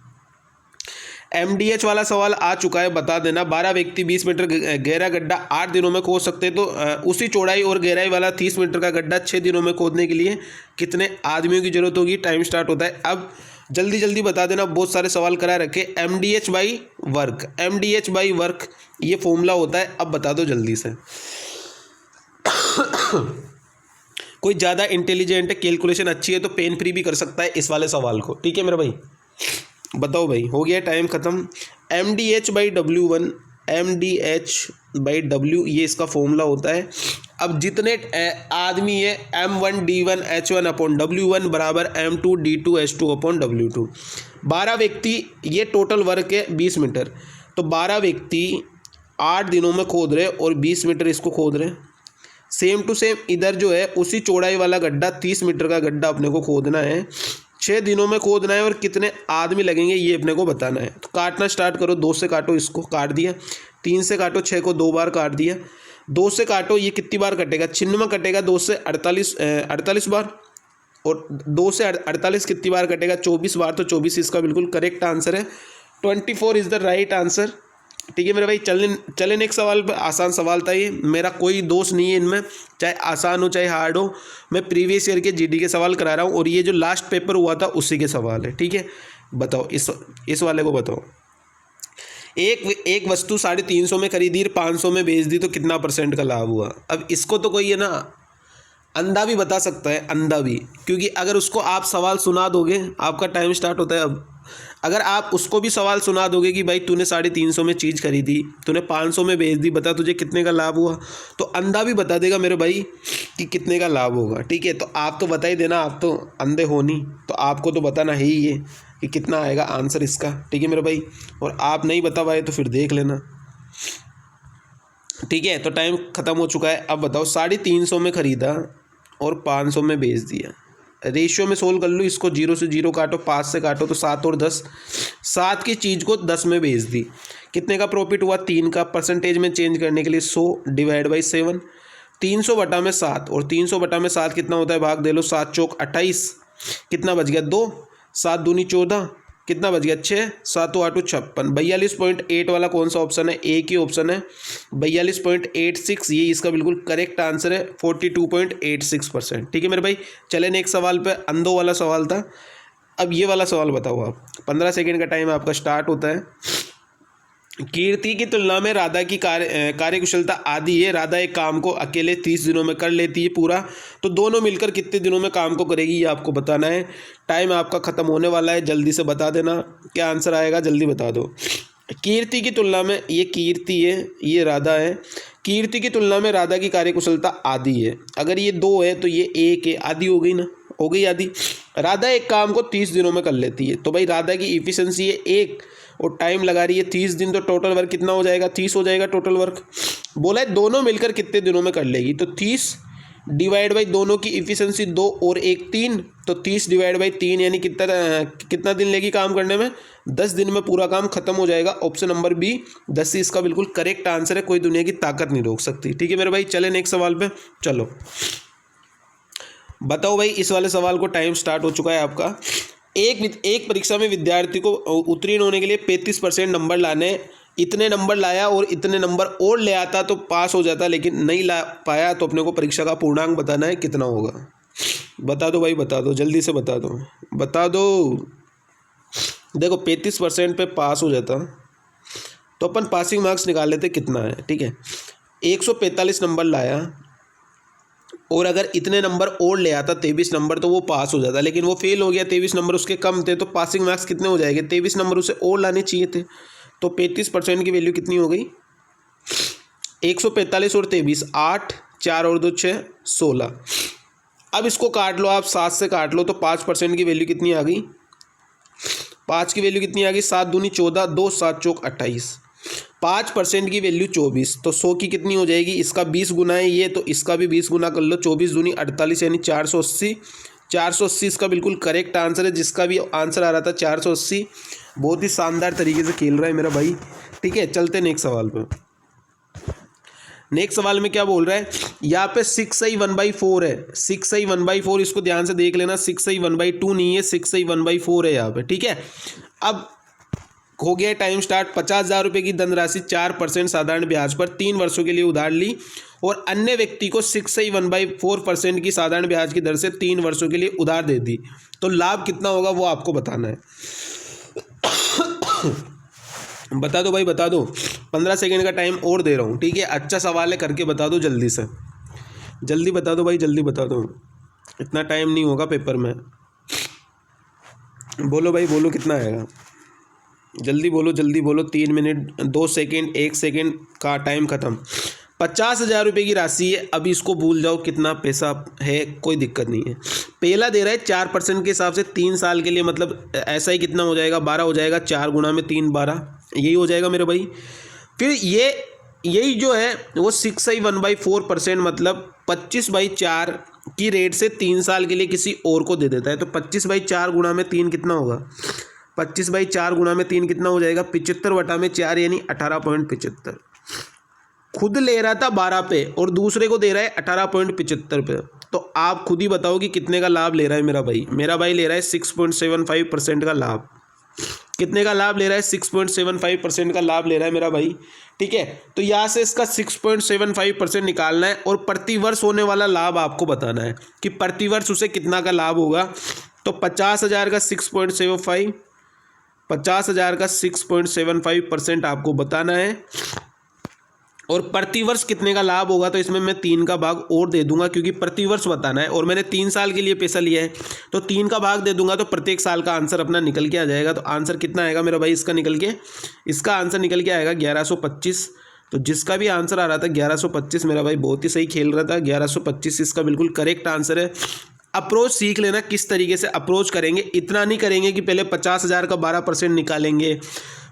MDH वाला सवाल आ चुका है, बता देना। 12 व्यक्ति 20 मीटर गहरा गड्ढा 8 दिनों में खोद सकते हैं, तो उसी चौड़ाई और गहराई वाला 30 मीटर का गड्ढा 6 दिनों में खोदने के लिए कितने आदमियों की जरूरत होगी? टाइम स्टार्ट होता है अब। जल्दी जल्दी बता देना, बहुत सारे सवाल करा रखे। MDH by work, MDH by work ये फॉर्मूला होता है, अब बता दो जल्दी से। कोई ज़्यादा इंटेलिजेंट है, कैलकुलेशन अच्छी है तो पेन फ्री भी कर सकता है इस वाले सवाल को। ठीक है मेरे भाई, बताओ भाई, हो गया टाइम ख़त्म। MdH/W1, MdH/W ये इसका फॉर्मूला होता है। अब जितने आदमी है M1D1H1/W1 बराबर M2D2H2/W2। 12 व्यक्ति, ये टोटल वर्क है 20 मीटर, तो 12 व्यक्ति 8 दिनों में खोद रहे और 20 मीटर इसको खोद रहे। सेम टू सेम इधर जो है उसी चौड़ाई वाला गड्ढा 30 मीटर का गड्ढा अपने को खोदना है, 6 दिनों में खोदना है और कितने आदमी लगेंगे ये अपने को बताना है। तो काटना स्टार्ट करो, 2 से काटो, इसको काट दिया, 3 से काटो, 6 को 2 बार काट दिया, 2 से काटो, ये कितनी बार कटेगा, 96 कटेगा, 2 से 48 बार, और 2 से 48 कितनी बार कटेगा, 24 बार, तो 24 इसका बिल्कुल करेक्ट आंसर है। 24 इज़ द राइट आंसर। ठीक है मेरे भाई, चले नेक्स्ट सवाल पर। आसान सवाल था ये, मेरा कोई दोष नहीं है इनमें, चाहे आसान हो चाहे हार्ड हो, मैं प्रीवियस ईयर के जीडी के सवाल करा रहा हूँ और ये जो लास्ट पेपर हुआ था उसी के सवाल है। ठीक है, बताओ इस वाले को बताओ। एक वस्तु 350 में खरीदी, 500 में बेच दी, तो कितना % का लाभ हुआ। अब इसको तो कोई है ना अंधा भी बता सकता है, अंधा भी, क्योंकि अगर उसको आप सवाल सुना दोगे, आपका टाइम स्टार्ट होता है अब, अगर आप उसको भी सवाल सुना दोगे कि भाई तूने 350 में चीज़ खरीदी, तूने 500 में बेच दी, बता तुझे कितने का लाभ हुआ, तो अंधा भी बता देगा मेरे भाई कि कितने का लाभ होगा। ठीक है, तो आप तो बता ही देना, आप तो अंधे हो नहीं, तो आपको तो बताना है ही ये कि कितना आएगा आंसर इसका। ठीक है मेरे भाई, और आप नहीं बता पाए तो फिर देख लेना। ठीक है, तो टाइम ख़त्म हो चुका है। अब बताओ, 350 में ख़रीदा और 500 में बेच दिया, रेशियो में सोल्व कर लो इसको, 0 से 0 काटो, 5 से काटो, तो 7 और 10, 7 की चीज़ को 10 में बेच दी, कितने का प्रॉफिट हुआ, 3 का। परसेंटेज में चेंज करने के लिए 100 / 7, 300 बटा में 7, और 300 बटा में 7 कितना होता है, भाग दे लो, 7 चौक 28, कितना बच गया 2, 7 दूनी 14, कितना बच गया 6, 7 8 56। 42.8 वाला कौन सा ऑप्शन है, एक ही ऑप्शन है 42.86, ये इसका बिल्कुल करेक्ट आंसर है, 42.86%। ठीक है मेरे भाई, चले नेक्स्ट सवाल पे। अंधों वाला सवाल था, अब ये वाला सवाल बताओ आप। 15 सेकेंड का टाइम आपका स्टार्ट होता है। कीर्ति की तुलना में राधा की कार्यकुशलता आधी है। राधा एक काम को अकेले 30 दिनों में कर लेती है पूरा, तो दोनों मिलकर कितने दिनों में काम को करेगी ये आपको बताना है। टाइम आपका ख़त्म होने वाला है, जल्दी से बता देना क्या आंसर आएगा, जल्दी बता दो। कीर्ति की तुलना में, ये कीर्ति है, ये राधा है, कीर्ति की तुलना में राधा की कार्यकुशलता आधी है। अगर ये 2 है तो ये 1 है, आधी हो गई ना, हो गई आधी। राधा एक काम को 30 दिनों में कर लेती है, तो भाई राधा की इफिशिएंसी है 1 और टाइम लगा रही है 30 दिन, तो टोटल वर्क कितना हो जाएगा, 30 हो जाएगा टोटल वर्क। बोला है दोनों मिलकर कितने दिनों में कर लेगी, तो 30 / दोनों की इफिशिएंसी 2 और 1 3, तो 30 / 3 यानी कितना दिन लेगी काम करने में, 10 दिन में पूरा काम खत्म हो जाएगा। ऑप्शन नंबर बी 10 ही इसका बिल्कुल करेक्ट आंसर है, कोई दुनिया की ताकत नहीं रोक सकती। ठीक है मेरे भाई, चले नेक्स्ट सवाल पे। चलो बताओ भाई, इस वाले सवाल को टाइम स्टार्ट हो चुका है आपका। एक परीक्षा में विद्यार्थी को उत्तीर्ण होने के लिए 35% नंबर लाने, इतने नंबर लाया और इतने नंबर और ले आता तो पास हो जाता, लेकिन नहीं ला पाया, तो अपने को परीक्षा का पूर्णांक बताना है कितना होगा। बता दो भाई, बता दो, जल्दी से बता दो, बता दो। देखो 35% पे पास हो जाता तो अपन पासिंग मार्क्स निकाल लेते कितना है। ठीक है, 145 नंबर लाया और अगर इतने नंबर और ले आता 23 नंबर, तो वो पास हो जाता, लेकिन वो फेल हो गया, 23 नंबर उसके कम थे, तो पासिंग मार्क्स कितने हो जाएंगे, 23 नंबर उसे और लाने चाहिए थे, तो 35% की वैल्यू कितनी हो गई, 145 और 23, 8, 4 और 2 6, 16। अब इसको काट लो आप, 7 से काट लो, तो 5% की वैल्यू कितनी आ गई, 5 की वैल्यू कितनी आ गई, 7 दूनी 14, 2 7 चौक 28, 5% की वैल्यू 24, तो 100 की कितनी हो जाएगी, इसका 20 गुना है ये, तो इसका भी 20 गुना कर लो, 24 दूनी 48 यानी 480, 480 इसका बिल्कुल करेक्ट आंसर है। जिसका भी आंसर आ रहा था 480, बहुत ही शानदार तरीके से खेल रहा है मेरा भाई। ठीक है, चलते नेक्स्ट सवाल पर। नेक्स्ट सवाल में क्या बोल रहा है, यहाँ पे 6i 1/4 है, 6i 1/4, इसको ध्यान से देख लेना, 6i 1/2 नहीं है, 6i 1/4 है यहाँ पे। ठीक है, अब हो गया टाइम स्टार्ट। 50,000 रुपये की धनराशि 4% साधारण ब्याज पर 3 वर्षों के लिए उधार ली और अन्य व्यक्ति को 6i 1/4% की साधारण ब्याज की दर से 3 वर्षों के लिए उधार दे दी, तो लाभ कितना होगा वो आपको बताना है। बता दो भाई, बता दो, 15 सेकेंड का टाइम और दे रहा हूँ। ठीक है, अच्छा सवाल है, करके बता दो जल्दी से, जल्दी बता दो भाई, जल्दी बता दो। इतना टाइम नहीं होगा पेपर में। बोलो भाई, बोलो कितना आएगा, जल्दी बोलो जल्दी बोलो। 3 मिनट 2 सेकेंड 1 सेकेंड का टाइम ख़त्म। 50,000 रुपये की राशि है। अभी इसको भूल जाओ कितना पैसा है, कोई दिक्कत नहीं है। पहला दे रहा है 4% के हिसाब से 3 साल के लिए, मतलब ऐसा ही कितना हो जाएगा, 12 हो जाएगा। 4 गुना में 3 12, यही हो जाएगा मेरे भाई। फिर यही जो है वो 6/1/4%, मतलब 25/4 की रेट से 3 साल के लिए किसी और को दे देता है। तो 25/4 गुणा में 3 कितना होगा, 25/4 गुणा में 3 कितना हो जाएगा, 75/4 यानी 18.75। खुद ले रहा था 12 पे और दूसरे को दे रहा है 18.75 पे। तो आप खुद ही बताओ कि कितने का लाभ ले रहा है मेरा भाई। मेरा भाई ले रहा है 6.75% का लाभ। कितने का लाभ ले रहा है, 6.75% का लाभ ले रहा है मेरा भाई। ठीक है, तो यहाँ से इसका 6.75% निकालना है और प्रतिवर्ष होने वाला लाभ आपको बताना है कि प्रतिवर्ष उसे कितना का लाभ होगा। तो 50,000 का 6.75, 50,000 का 6.75% आपको बताना है और प्रतिवर्ष कितने का लाभ होगा। तो इसमें मैं 3 का भाग और दे दूंगा क्योंकि प्रतिवर्ष बताना है और मैंने 3 साल के लिए पैसा लिया है, तो 3 का भाग दे दूंगा तो प्रत्येक साल का आंसर अपना निकल के आ जाएगा। तो आंसर कितना आएगा मेरा भाई इसका निकल के, इसका आंसर निकल के आएगा 1125। तो जिसका भी आंसर आ रहा था 1125, मेरा भाई बहुत ही सही खेल रहा था। 1125 इसका बिल्कुल करेक्ट आंसर है। अप्रोच सीख लेना, किस तरीके से अप्रोच करेंगे। इतना नहीं करेंगे कि पहले 50,000 का 12% निकालेंगे,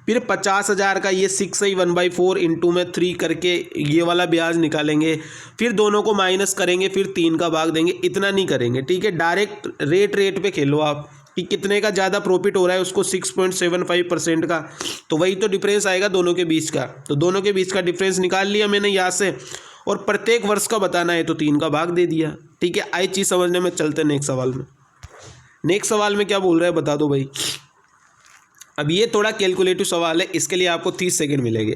फिर 50,000 का ये 6/1/4 इंटू में 3 करके ये वाला ब्याज निकालेंगे, फिर दोनों को माइनस करेंगे, फिर 3 का भाग देंगे। इतना नहीं करेंगे, ठीक है। डायरेक्ट रेट पे खेलो आप कि कितने का ज़्यादा प्रॉफिट हो रहा है उसको 6.75% का, तो वही तो डिफरेंस आएगा दोनों के बीच का। तो दोनों के बीच का डिफरेंस निकाल लिया मैंने यहाँ से और प्रत्येक वर्ष का बताना है तो 3 का भाग दे दिया। ठीक है, आई चीज़ समझने में। चलते नेक्स्ट सवाल में। नेक्स्ट सवाल में क्या बोल रहा है बता दो भाई। अब ये थोड़ा कैलकुलेटिव सवाल है, इसके लिए आपको 30 सेकंड मिलेंगे।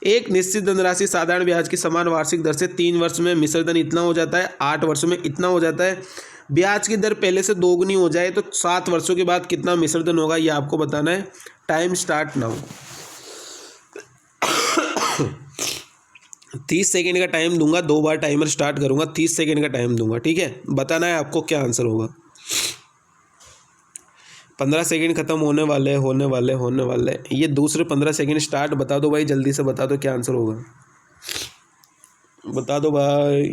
एक निश्चित धनराशि साधारण ब्याज की समान वार्षिक दर से 3 वर्ष में मिश्र धन इतना हो जाता है, 8 वर्ष में इतना हो जाता है। ब्याज की दर पहले से दोगुनी हो जाए तो 7 वर्षों के बाद कितना मिश्र धन होगा, ये आपको बताना है। Time start now. 30 सेकेंड का टाइम दूंगा, 2 बार टाइमर स्टार्ट करूंगा, 30 सेकेंड का टाइम दूंगा। ठीक है, बताना है आपको क्या आंसर होगा। 15 सेकेंड खत्म होने वाले। ये दूसरे 15 सेकेंड स्टार्ट। बता दो भाई, जल्दी से बता दो क्या आंसर होगा, बता दो भाई।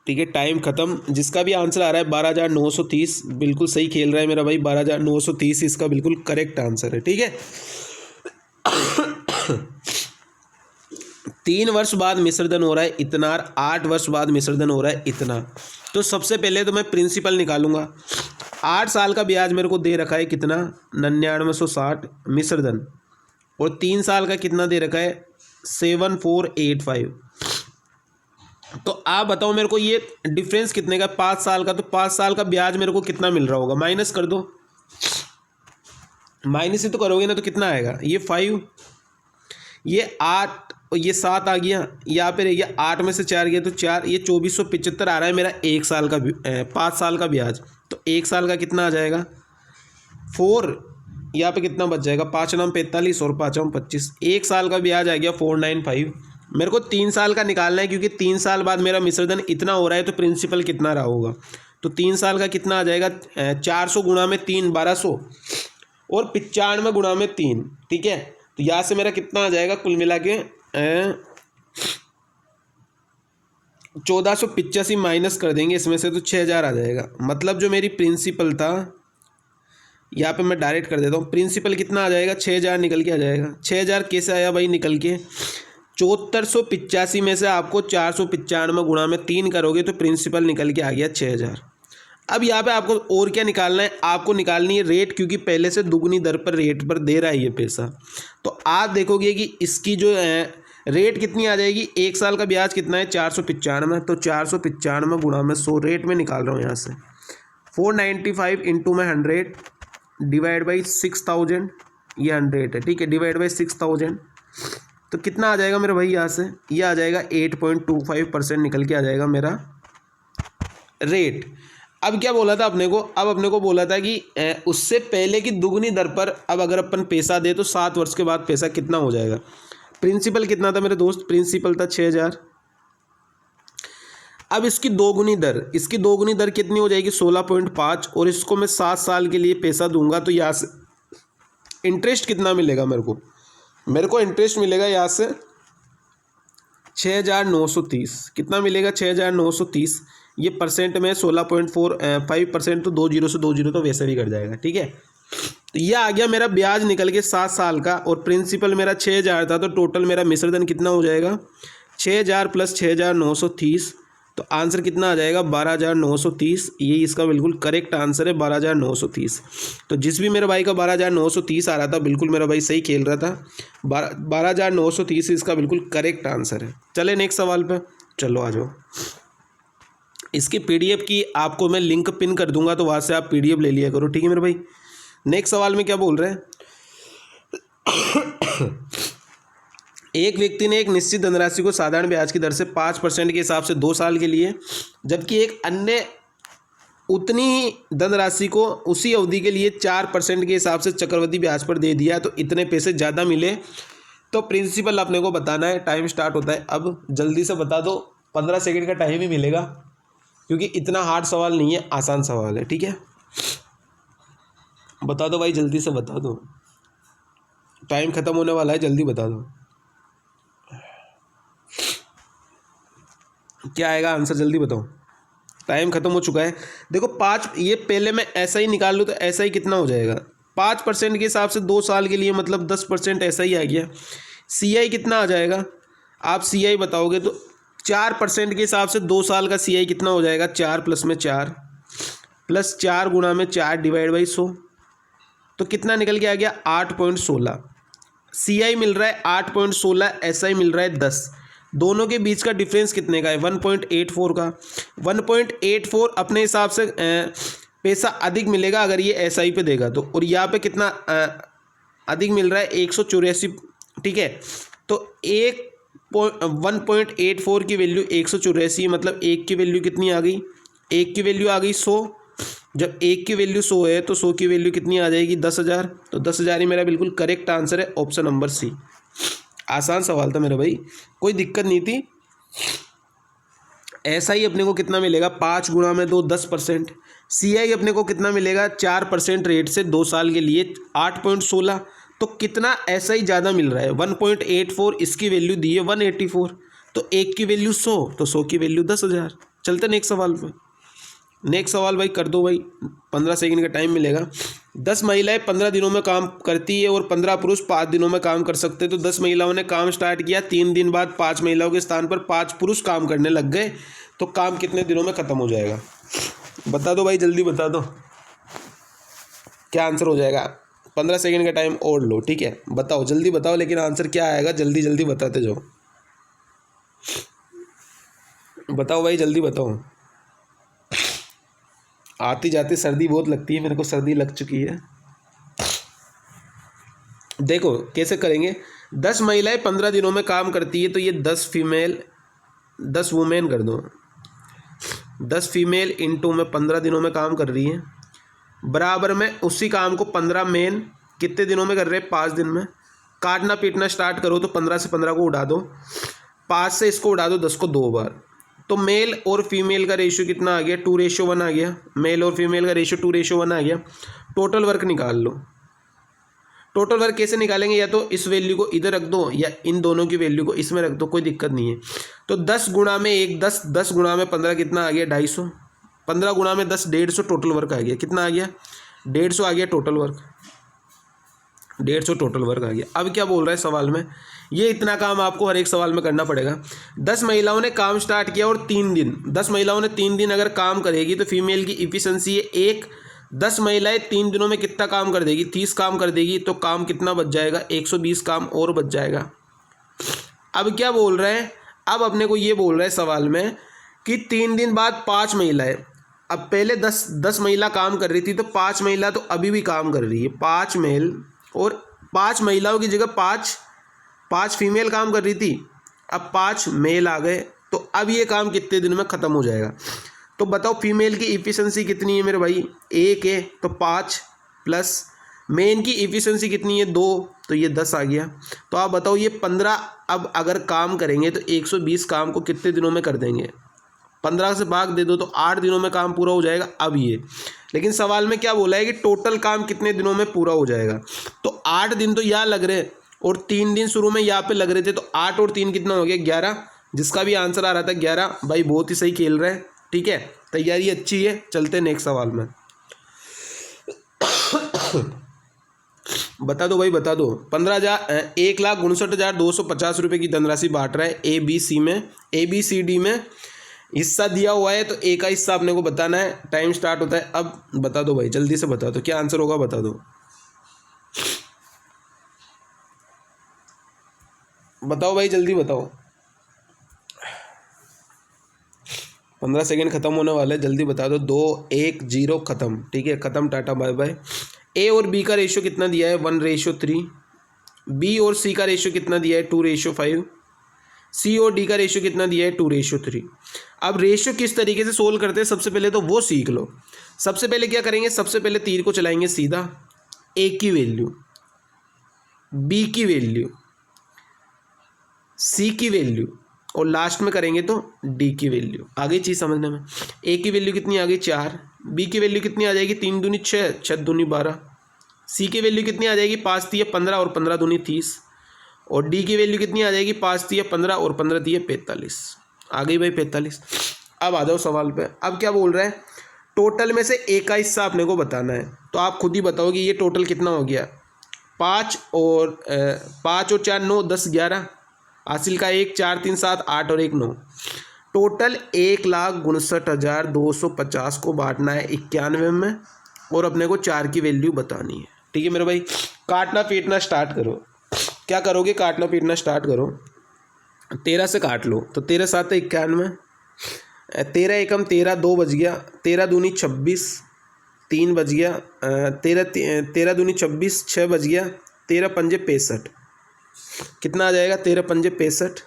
ठीक है, टाइम खत्म। जिसका भी आंसर आ रहा है 12,930, बिल्कुल सही खेल रहा है मेरा भाई। 12,930 इसका बिल्कुल करेक्ट आंसर है। ठीक है, 3 वर्ष बाद मिश्रधन हो रहा है इतना, 8 वर्ष बाद मिश्रधन हो रहा है इतना। तो सबसे पहले तो मैं प्रिंसिपल निकालूंगा। 8 साल का ब्याज मेरे को दे रखा है कितना, 9960 मिश्रधन, और 3 साल का कितना दे रखा है 7485। तो आप बताओ मेरे को ये डिफरेंस कितने का, 5 साल का। तो 5 साल का ब्याज मेरे को कितना मिल रहा होगा, माइनस कर दो। माइनस ही तो करोगे ना, तो कितना आएगा, ये 5, ये 8 और ये 7 आ गया। यहाँ पे रह गया 8 में से 4 गया तो 4, ये 2475 आ रहा है मेरा 1 साल का 5 साल का ब्याज। तो 1 साल का कितना आ जाएगा 4, यहाँ पे कितना बच जाएगा, 5 नाम 45 और 5 नाम 25। 1 साल का ब्याज आ गया 495। मेरे को 3 साल का निकालना है क्योंकि 3 साल बाद मेरा मिश्रधन इतना हो रहा है, तो प्रिंसिपल कितना रहा होगा। तो 3 साल का कितना आ जाएगा, 400 गुणा में 3 1200 और 95 गुणा में 3। ठीक है, तो यहाँ से मेरा कितना आ जाएगा कुल मिला के 1485 माइनस कर देंगे इसमें से तो 6000 आ जाएगा। मतलब जो मेरी प्रिंसिपल था, यहाँ पे मैं डायरेक्ट कर देता हूँ, प्रिंसिपल कितना आ जाएगा 6000 निकल के आ जाएगा। 6000 कैसे आया भाई निकल के, 7485 में से आपको 495 गुणा में 3 करोगे तो प्रिंसिपल निकल के आ गया 6000। अब यहाँ पे आपको और क्या निकालना है, आपको निकालनी है रेट, क्योंकि पहले से दुगनी दर पर रेट पर दे रहा है ये पैसा। तो आप देखोगे कि इसकी जो है रेट कितनी आ जाएगी। 1 साल का ब्याज कितना है 495, तो 495 गुणा में 100 रेट में निकाल रहा हूँ यहाँ से। 495 इंटू में 100 डिवाइड बाई 6000, ये 100 है। ठीक है, डिवाइड बाई 6000 तो कितना आ जाएगा मेरे भाई, यहाँ से ये आ जाएगा 8.25% निकल के आ जाएगा मेरा रेट। अब क्या बोला था अपने को, अब अपने को बोला था कि उससे पहले की दुगनी दर पर अब अगर अपन पैसा दे तो 7 वर्ष के बाद पैसा कितना हो जाएगा। प्रिंसिपल कितना था मेरे दोस्त, प्रिंसिपल था 6,000। अब इसकी दोगुनी दर कितनी हो जाएगी 16.5, और इसको मैं 7 साल के लिए पैसा दूंगा तो यहाँ से इंटरेस्ट कितना मिलेगा मेरे को इंटरेस्ट मिलेगा यहाँ से 6,930। कितना मिलेगा 6,930। ये परसेंट में 16.45%, तो 20 से 20 तो वैसे भी कट जाएगा, ठीक है। तो ये आ गया मेरा ब्याज निकल के 7 साल का, और प्रिंसिपल मेरा 6,000 था, तो टोटल मेरा मिश्रधन कितना हो जाएगा 6,000 प्लस 6,930, तो आंसर कितना आ जाएगा 12,930। ये इसका बिल्कुल करेक्ट आंसर है 12,930। तो जिस भी मेरे भाई का 12,930 आ रहा था, बिल्कुल मेरा भाई सही खेल रहा था। 12,930 इसका बिल्कुल करेक्ट आंसर है। चले नेक्स्ट सवाल पे, चलो आ जाओ। इसकी पीडीएफ की आपको मैं लिंक पिन कर दूंगा, तो वहाँ से आप पीडीएफ ले लिया करो, ठीक है मेरे भाई। नेक्स्ट सवाल में क्या बोल रहे हैं, एक व्यक्ति ने एक निश्चित धनराशि को साधारण ब्याज की दर से 5% के हिसाब से 2 साल के लिए, जबकि एक अन्य उतनी धनराशि को उसी अवधि के लिए 4% के हिसाब से चक्रवृद्धि ब्याज पर दे दिया, तो इतने पैसे ज़्यादा मिले। तो प्रिंसिपल अपने को बताना है। टाइम स्टार्ट होता है अब, जल्दी से बता दो। 15 सेकंड का टाइम ही मिलेगा, क्योंकि इतना हार्ड सवाल नहीं है, आसान सवाल है, ठीक है। बता दो भाई, जल्दी से बता दो, टाइम खत्म होने वाला है, जल्दी बता दो क्या आएगा आंसर, जल्दी बताओ, टाइम खत्म हो चुका है। देखो 5, ये पहले मैं ऐसा ही निकाल लूँ तो ऐसा ही कितना हो जाएगा 5% के हिसाब से 2 साल के लिए, मतलब 10% ऐसा ही आ गया। CI कितना आ जाएगा, आप CI बताओगे तो 4% के हिसाब से 2 साल का CI कितना हो जाएगा 4 प्लस में 4 प्लस 4 गुणा में 4 डिवाइड बाई 100, तो कितना निकल के आ गया 8.16। CI मिल रहा है 8.16, SI मिल रहा है 10। दोनों के बीच का डिफरेंस कितने का है 1.84 का। 1.84 अपने हिसाब से पैसा अधिक मिलेगा अगर ये SI पे देगा तो, और यहाँ पे कितना अधिक मिल रहा है 184, ठीक है। तो 1.84 की वैल्यू 184, मतलब 1 की वैल्यू कितनी आ गई, 1 की वैल्यू आ गई 100। जब 1 की वैल्यू 100 है तो 100 की वैल्यू कितनी आ जाएगी 10,000। तो 10,000 ही मेरा बिल्कुल करेक्ट आंसर है, ऑप्शन नंबर C। आसान सवाल था मेरा भाई, कोई दिक्कत नहीं थी। ऐसा ही अपने को कितना मिलेगा 5 गुणा में 2 10%। CI अपने को कितना मिलेगा 4% रेट से 2 साल के लिए 8.16, तो कितना ऐसा ही ज़्यादा मिल रहा है 1.84। इसकी वैल्यू दी है 184, तो 1 की वैल्यू 100, तो 100 की वैल्यू 10,000। चलते नेक्स्ट सवाल पे। नेक्स्ट सवाल भाई कर दो भाई, 15 सेकंड का टाइम मिलेगा। 10 महिलाएं 15 दिनों में काम करती है और 15 पुरुष 5 दिनों में काम कर सकते हैं। तो 10 महिलाओं ने काम स्टार्ट किया, 3 दिन बाद 5 महिलाओं के स्थान पर 5 पुरुष काम करने लग गए, तो काम कितने दिनों में ख़त्म हो जाएगा, बता दो भाई, जल्दी बता दो क्या आंसर हो जाएगा। 15 सेकंड का टाइम और लो, ठीक है, बताओ जल्दी बताओ, लेकिन आंसर क्या आएगा जल्दी जल्दी बताते जाओ, बताओ भाई जल्दी बताओ। आती जाती सर्दी बहुत लगती है, मेरे को सर्दी लग चुकी है। देखो कैसे करेंगे, 10 महिलाएं 15 दिनों में काम करती है, तो ये 10 फीमेल 10 वुमेन कर दो। 10 फीमेल इंटू में 15 दिनों में काम कर रही है, बराबर में उसी काम को 15 मेन कितने दिनों में कर रहे हैं 5 दिन में। काटना पीटना स्टार्ट करो तो 15 से 15 को उड़ा दो, 5 से इसको उड़ा दो 10 को 2 बार, तो मेल और फीमेल का रेशियो कितना आ गया 2:1 आ गया। मेल और फीमेल का रेशियो 2:1 आ गया। टोटल वर्क निकाल लो। टोटल वर्क कैसे निकालेंगे, या तो इस वैल्यू को इधर रख दो या इन दोनों की वैल्यू को इसमें रख दो, कोई दिक्कत नहीं है। तो 10 गुणा में 1 10, 10 गुणा में 15 कितना आ गया 250, 15 गुणा में 10 150, टोटल वर्क आ गया कितना आ गया 150 आ गया टोटल वर्क, 150 टोटल वर्क आ गया। अब क्या बोल रहा है सवाल में, ये इतना काम आपको हर एक सवाल में करना पड़ेगा। 10 महिलाओं ने काम स्टार्ट किया और 3 दिन, 10 महिलाओं ने 3 दिन अगर काम करेगी तो फीमेल की इफिशिएंसी है 1। 10 महिलाएं 3 दिनों में कितना काम कर देगी 30 काम कर देगी, तो काम कितना बच जाएगा 120 काम और बच जाएगा। अब क्या बोल रहे हैं, अब अपने को ये बोल रहे हैं सवाल में कि 3 दिन बाद 5 महिलाएं, अब पहले 10 महिला काम कर रही थी, तो 5 महिला तो अभी भी काम कर रही है, 5 मेल और 5 महिलाओं की जगह 5 फीमेल काम कर रही थी, अब 5 मेल आ गए, तो अब ये काम कितने दिन में ख़त्म हो जाएगा। तो बताओ फीमेल की इफिशिएंसी कितनी है मेरे भाई, 1 है तो 5 प्लस मेन की इफिशिएंसी कितनी है 2, तो ये 10 आ गया। तो आप बताओ ये 15 अब अगर काम करेंगे तो 120 काम को कितने दिनों में कर देंगे, 15 से भाग दे दो तो 8 दिनों में काम पूरा हो जाएगा। अब ये लेकिन सवाल में क्या बोला है कि टोटल काम कितने दिनों में पूरा हो जाएगा, तो 8 दिन तो यहाँ लग रहे और 3 दिन शुरू में यहाँ पे लग रहे थे, तो 8 और 3 कितना हो गया 11, जिसका भी आंसर आ रहा था 11। भाई बहुत ही सही खेल रहे हैं, ठीक है, तैयारी अच्छी है। चलते हैं नेक्स्ट सवाल में। बता दो भाई बता दो। 1,59,250 रुपये की धनराशि बांट रहा है ए बी सी में, ए बी सी डी में हिस्सा दिया हुआ है, तो ए का हिस्सा अपने को बताना है। टाइम स्टार्ट होता है अब। बता दो भाई जल्दी से बता दो क्या आंसर होगा, बता दो, बताओ भाई जल्दी बताओ। 15 सेकेंड खत्म होने वाले, जल्दी बता दो। 2 1 0 खत्म, ठीक है, खत्म, टाटा बाय बाय। ए और बी का रेशियो कितना दिया है 1:3। बी और सी का रेशियो कितना दिया है 2:5। सी और डी का रेशियो कितना दिया है 2:3। अब रेशियो किस तरीके से सोल्व करते हैं सबसे पहले तो वो सीख लो। सबसे पहले क्या करेंगे, सबसे पहले तीर को चलाएंगे सीधा, ए की वैल्यू, बी की वैल्यू, सी की वैल्यू और लास्ट में करेंगे तो डी की वैल्यू। आगे चीज़ समझने में, ए की वैल्यू कितनी आ गई 4, बी की वैल्यू कितनी आ जाएगी 3 दूनी 6, 6 दूनी 12, सी की वैल्यू कितनी आ जाएगी 5 3 15 और 15 दूनी 30, और डी की वैल्यू कितनी आ जाएगी 5 3 15 और 15 3 45। आ गई भाई 45। अब आ जाओ सवाल पे। अब क्या बोल रहा है, टोटल में से ए का हिस्सा अपने को बताना है, तो आप खुद ही बताओ कि ये टोटल कितना हो गया। 5 और 4 9 10 11, हासिल का 1 4 3 7 8 और 1 9। टोटल 1,59,250 को बांटना है 91 में, और अपने को 4 की वैल्यू बतानी है, ठीक है मेरे भाई। काटना पीटना स्टार्ट करो। क्या करोगे, काटना पीटना स्टार्ट करो। 13 से काट लो, तो 13 7 91, 13 एकम 13, 2 बज गया, 13 दूनी 26, 3 बज गया, 13 दूनी 26, 6 बज गया, 13 पंजे 65। कितना आ जाएगा 13 पंजे 65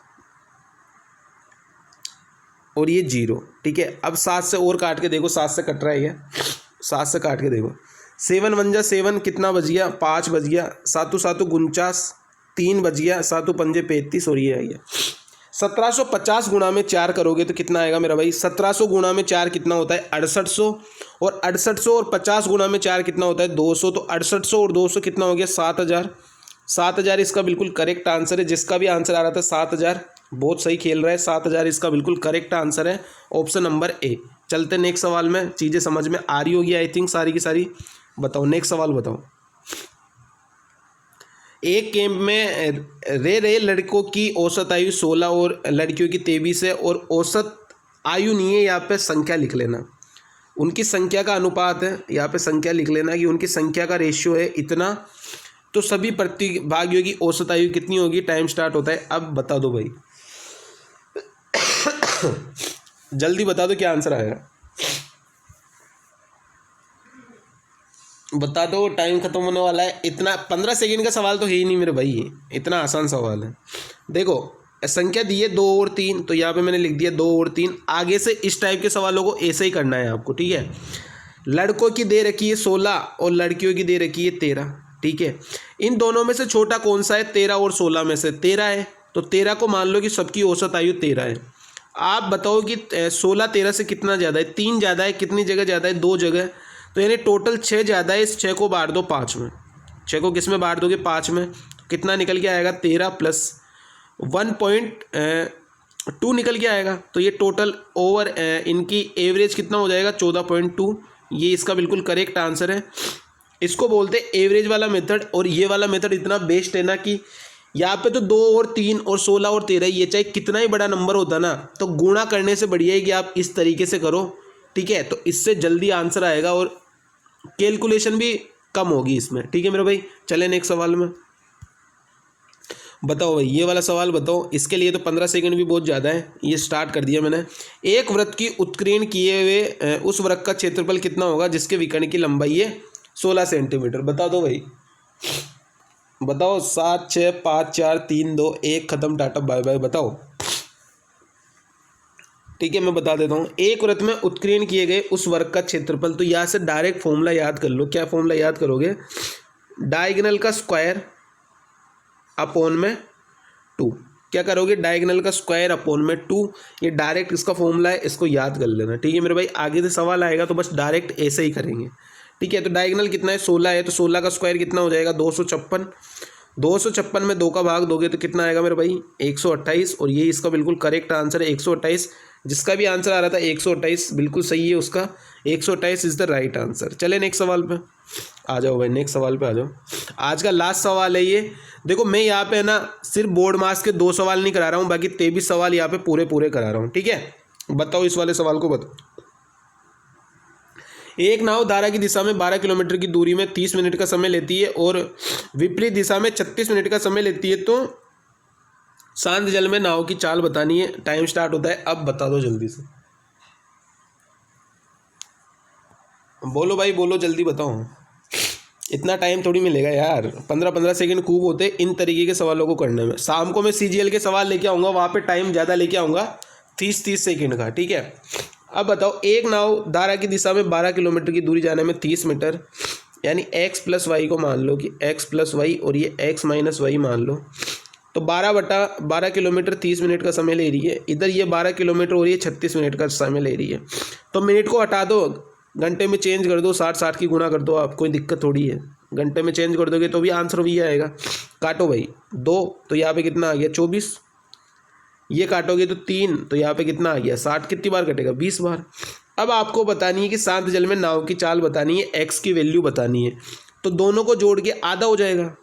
और ये 0, ठीक है। अब 7 से और काट के देखो, 7 से कट रहा है ये, 7 से काट के देखो। 7 1 7 कितना बज गया 5 बज गया, 7 7 49, 3 बज गया, 7 पंजे 35 और ये आ गया 1750 गुणा में 4 करोगे तो कितना आएगा मेरा भाई। 1700 गुणा में 4 कितना होता है 6800, और 6800 और 50 गुणा में 4 कितना होता है 200, तो 6800 और 200 कितना हो गया 7000। 7000 इसका बिल्कुल करेक्ट आंसर है। जिसका भी आंसर आ रहा था 7000, बहुत सही खेल रहा है। 7000 इसका बिल्कुल करेक्ट आंसर है, ऑप्शन नंबर ए। चलते नेक्स्ट सवाल में, चीज़ें समझ में आ रही होगी आई थिंक सारी की सारी। बताओ नेक्स्ट सवाल बताओ। एक कैंप में रह लड़कों की औसत आयु 16 और लड़कियों की 23 है, और औसत आयु नहीं है, यहाँ पे संख्या लिख लेना। उनकी संख्या का अनुपात है, यहाँ पे संख्या लिख लेना कि उनकी संख्या का रेशियो है इतना, तो सभी प्रतिभागियों की औसत आयु कितनी होगी। टाइम स्टार्ट होता है अब। बता दो भाई जल्दी बता दो क्या आंसर आएगा, बता दो, टाइम खत्म होने वाला है। इतना 15 सेकंड का सवाल तो है ही नहीं मेरे भाई, ये इतना आसान सवाल है। देखो संख्या दी है 2 और 3, तो यहाँ पे मैंने लिख दिया 2 और 3। आगे से इस टाइप के सवालों को ऐसे ही करना है आपको, ठीक है। लड़कों की दे रखी है 16 और लड़कियों की दे रखी है 13, ठीक है। इन दोनों में से छोटा कौन सा है, 13 और 16 में से 13 है, तो 13 को मान लो कि सबकी औसत आयु 13 है। आप बताओ कि 16 13 से कितना ज़्यादा है, 3 ज़्यादा है, कितनी जगह ज़्यादा है 2 जगह, तो यानी टोटल 6 ज़्यादा है। इस 6 को बांट दो 5 में, 6 को किस में बांट दोगे 5 में, कितना निकल के आएगा 13 प्लस 1.2 निकल के आएगा। तो ये टोटल ओवर इनकी एवरेज कितना हो जाएगा 14.2। ये इसका बिल्कुल करेक्ट आंसर है। इसको बोलते हैं एवरेज वाला मेथड, और ये वाला मेथड इतना बेस्ट है ना कि यहाँ पे तो 2 और 3 और 16 और 13, ये चाहे कितना ही बड़ा नंबर होता ना, तो गुणा करने से बढ़िया है कि आप इस तरीके से करो, ठीक है। तो इससे जल्दी आंसर आएगा और कैलकुलेशन भी कम होगी इसमें, ठीक है मेरे भाई। चले नेक्स्ट सवाल में। बताओ भाई ये वाला सवाल बताओ। इसके लिए तो 15 सेकंड भी बहुत ज़्यादा है, ये स्टार्ट कर दिया मैंने। एक वृत्त की उत्कीर्ण किए हुए उस वृत्त का क्षेत्रफल कितना होगा जिसके विकर्ण की लंबाई है 16 सेंटीमीटर। बता दो भाई, बताओ। 7 6 5 4 3 2 1 खत्म, टाटा बाय बाय। बताओ ठीक है, मैं बता देता हूँ। एक वृत्त में उत्कीर्ण किए गए उस वर्ग का क्षेत्रफल, तो यहाँ से डायरेक्ट फॉर्मूला याद कर लो। क्या फॉर्मूला याद करोगे? डायगोनल का स्क्वायर अपॉन में 2। क्या करोगे? डायगोनल का स्क्वायर अपॉन में 2। ये डायरेक्ट इसका फॉर्मूला है, इसको याद कर लेना। ठीक है मेरे भाई, आगे से सवाल आएगा तो बस डायरेक्ट ऐसे ही करेंगे। ठीक है, तो डायगोनल कितना है? 16 है, तो 16 का स्क्वायर कितना हो जाएगा? 256। 256 में 2 का भाग दोगे तो कितना आएगा मेरे भाई? 128। और ये इसका बिल्कुल करेक्ट आंसर है 128। जिसका भी आंसर आ रहा था 128 बिल्कुल सही है उसका। 128 इज़ द राइट आंसर। चले नेक्स्ट सवाल पे आ जाओ भाई, नेक्स्ट सवाल पे आ जाओ। आज का लास्ट सवाल है ये। देखो मैं यहाँ पे है ना सिर्फ बोर्ड मार्क्स के 2 सवाल नहीं करा रहा हूँ, बाकी 23 सवाल यहाँ पे पूरे करा रहा हूँ। ठीक है, बताओ इस वाले सवाल को बताओ। एक नाव धारा की दिशा में 12 किलोमीटर की दूरी में 30 मिनट का समय लेती है और विपरीत दिशा में 36 मिनट का समय लेती है, तो शांत जल में नाव की चाल बतानी है। टाइम स्टार्ट होता है, अब बता दो जल्दी से। बोलो भाई बोलो, जल्दी बताओ। इतना टाइम थोड़ी मिलेगा यार, 15-15 सेकंड खूब होते इन तरीके के सवालों को करने में। शाम को मैं CGL के सवाल लेके आऊँगा, वहाँ पे टाइम ज़्यादा लेके आऊँगा, 30-30 सेकंड का। ठीक है, अब बताओ। एक नाव धारा की दिशा में 12 किलोमीटर की दूरी जाने में 30 मीटर, यानी x + y को मान लो कि x + y और ये x - y मान लो, तो 12/12 किलोमीटर 30 मिनट का समय ले रही है। इधर ये 12 किलोमीटर और ये 36 मिनट का समय ले रही है। तो मिनट को हटा दो, घंटे में चेंज कर दो, 60 की गुणा कर दो, आप कोई दिक्कत थोड़ी है। घंटे में चेंज कर दोगे तो भी आंसर वही आएगा। काटो भाई, 2 तो यहाँ पे कितना आ गया? 24। ये काटोगे तो 3, तो यहाँ पे कितना आ गया? 60। कितनी बार कटेगा? 20 बार। अब आपको बतानी है कि शांत जल में नाव की चाल बतानी है, x की वैल्यू बतानी है। तो दोनों को जोड़ के आधा हो जाएगा।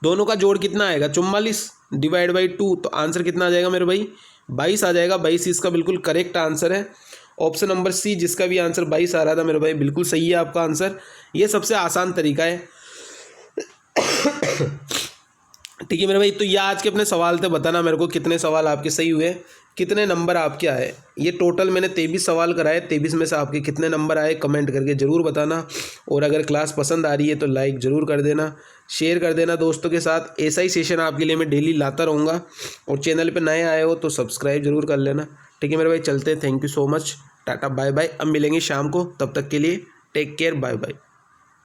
दोनों का जोड़ कितना आएगा? 44 डिवाइड बाई 2, तो आंसर कितना आ जाएगा मेरे भाई? 22 आ जाएगा। 22 इसका बिल्कुल करेक्ट आंसर है। ऑप्शन नंबर सी, जिसका भी आंसर 22 आ रहा था मेरे भाई, बिल्कुल सही है आपका आंसर। ये सबसे आसान तरीका है। ठीक है मेरे भाई, तो ये आज के अपने सवाल थे। बताना मेरे को कितने सवाल आपके सही हुए, कितने नंबर आपके आए। ये टोटल मैंने 23 सवाल कराए, 23 में से आपके कितने नंबर आए कमेंट करके ज़रूर बताना। और अगर क्लास पसंद आ रही है तो लाइक ज़रूर कर देना, शेयर कर देना दोस्तों के साथ। ऐसा ही सेशन आपके लिए मैं डेली लाता रहूँगा। और चैनल पे नए आए हो तो सब्सक्राइब जरूर कर लेना। ठीक है मेरे भाई, चलते हैं। Thank you so much, tata bye bye. अब मिलेंगे शाम को, तब तक के लिए टेक केयर, बाय बाय।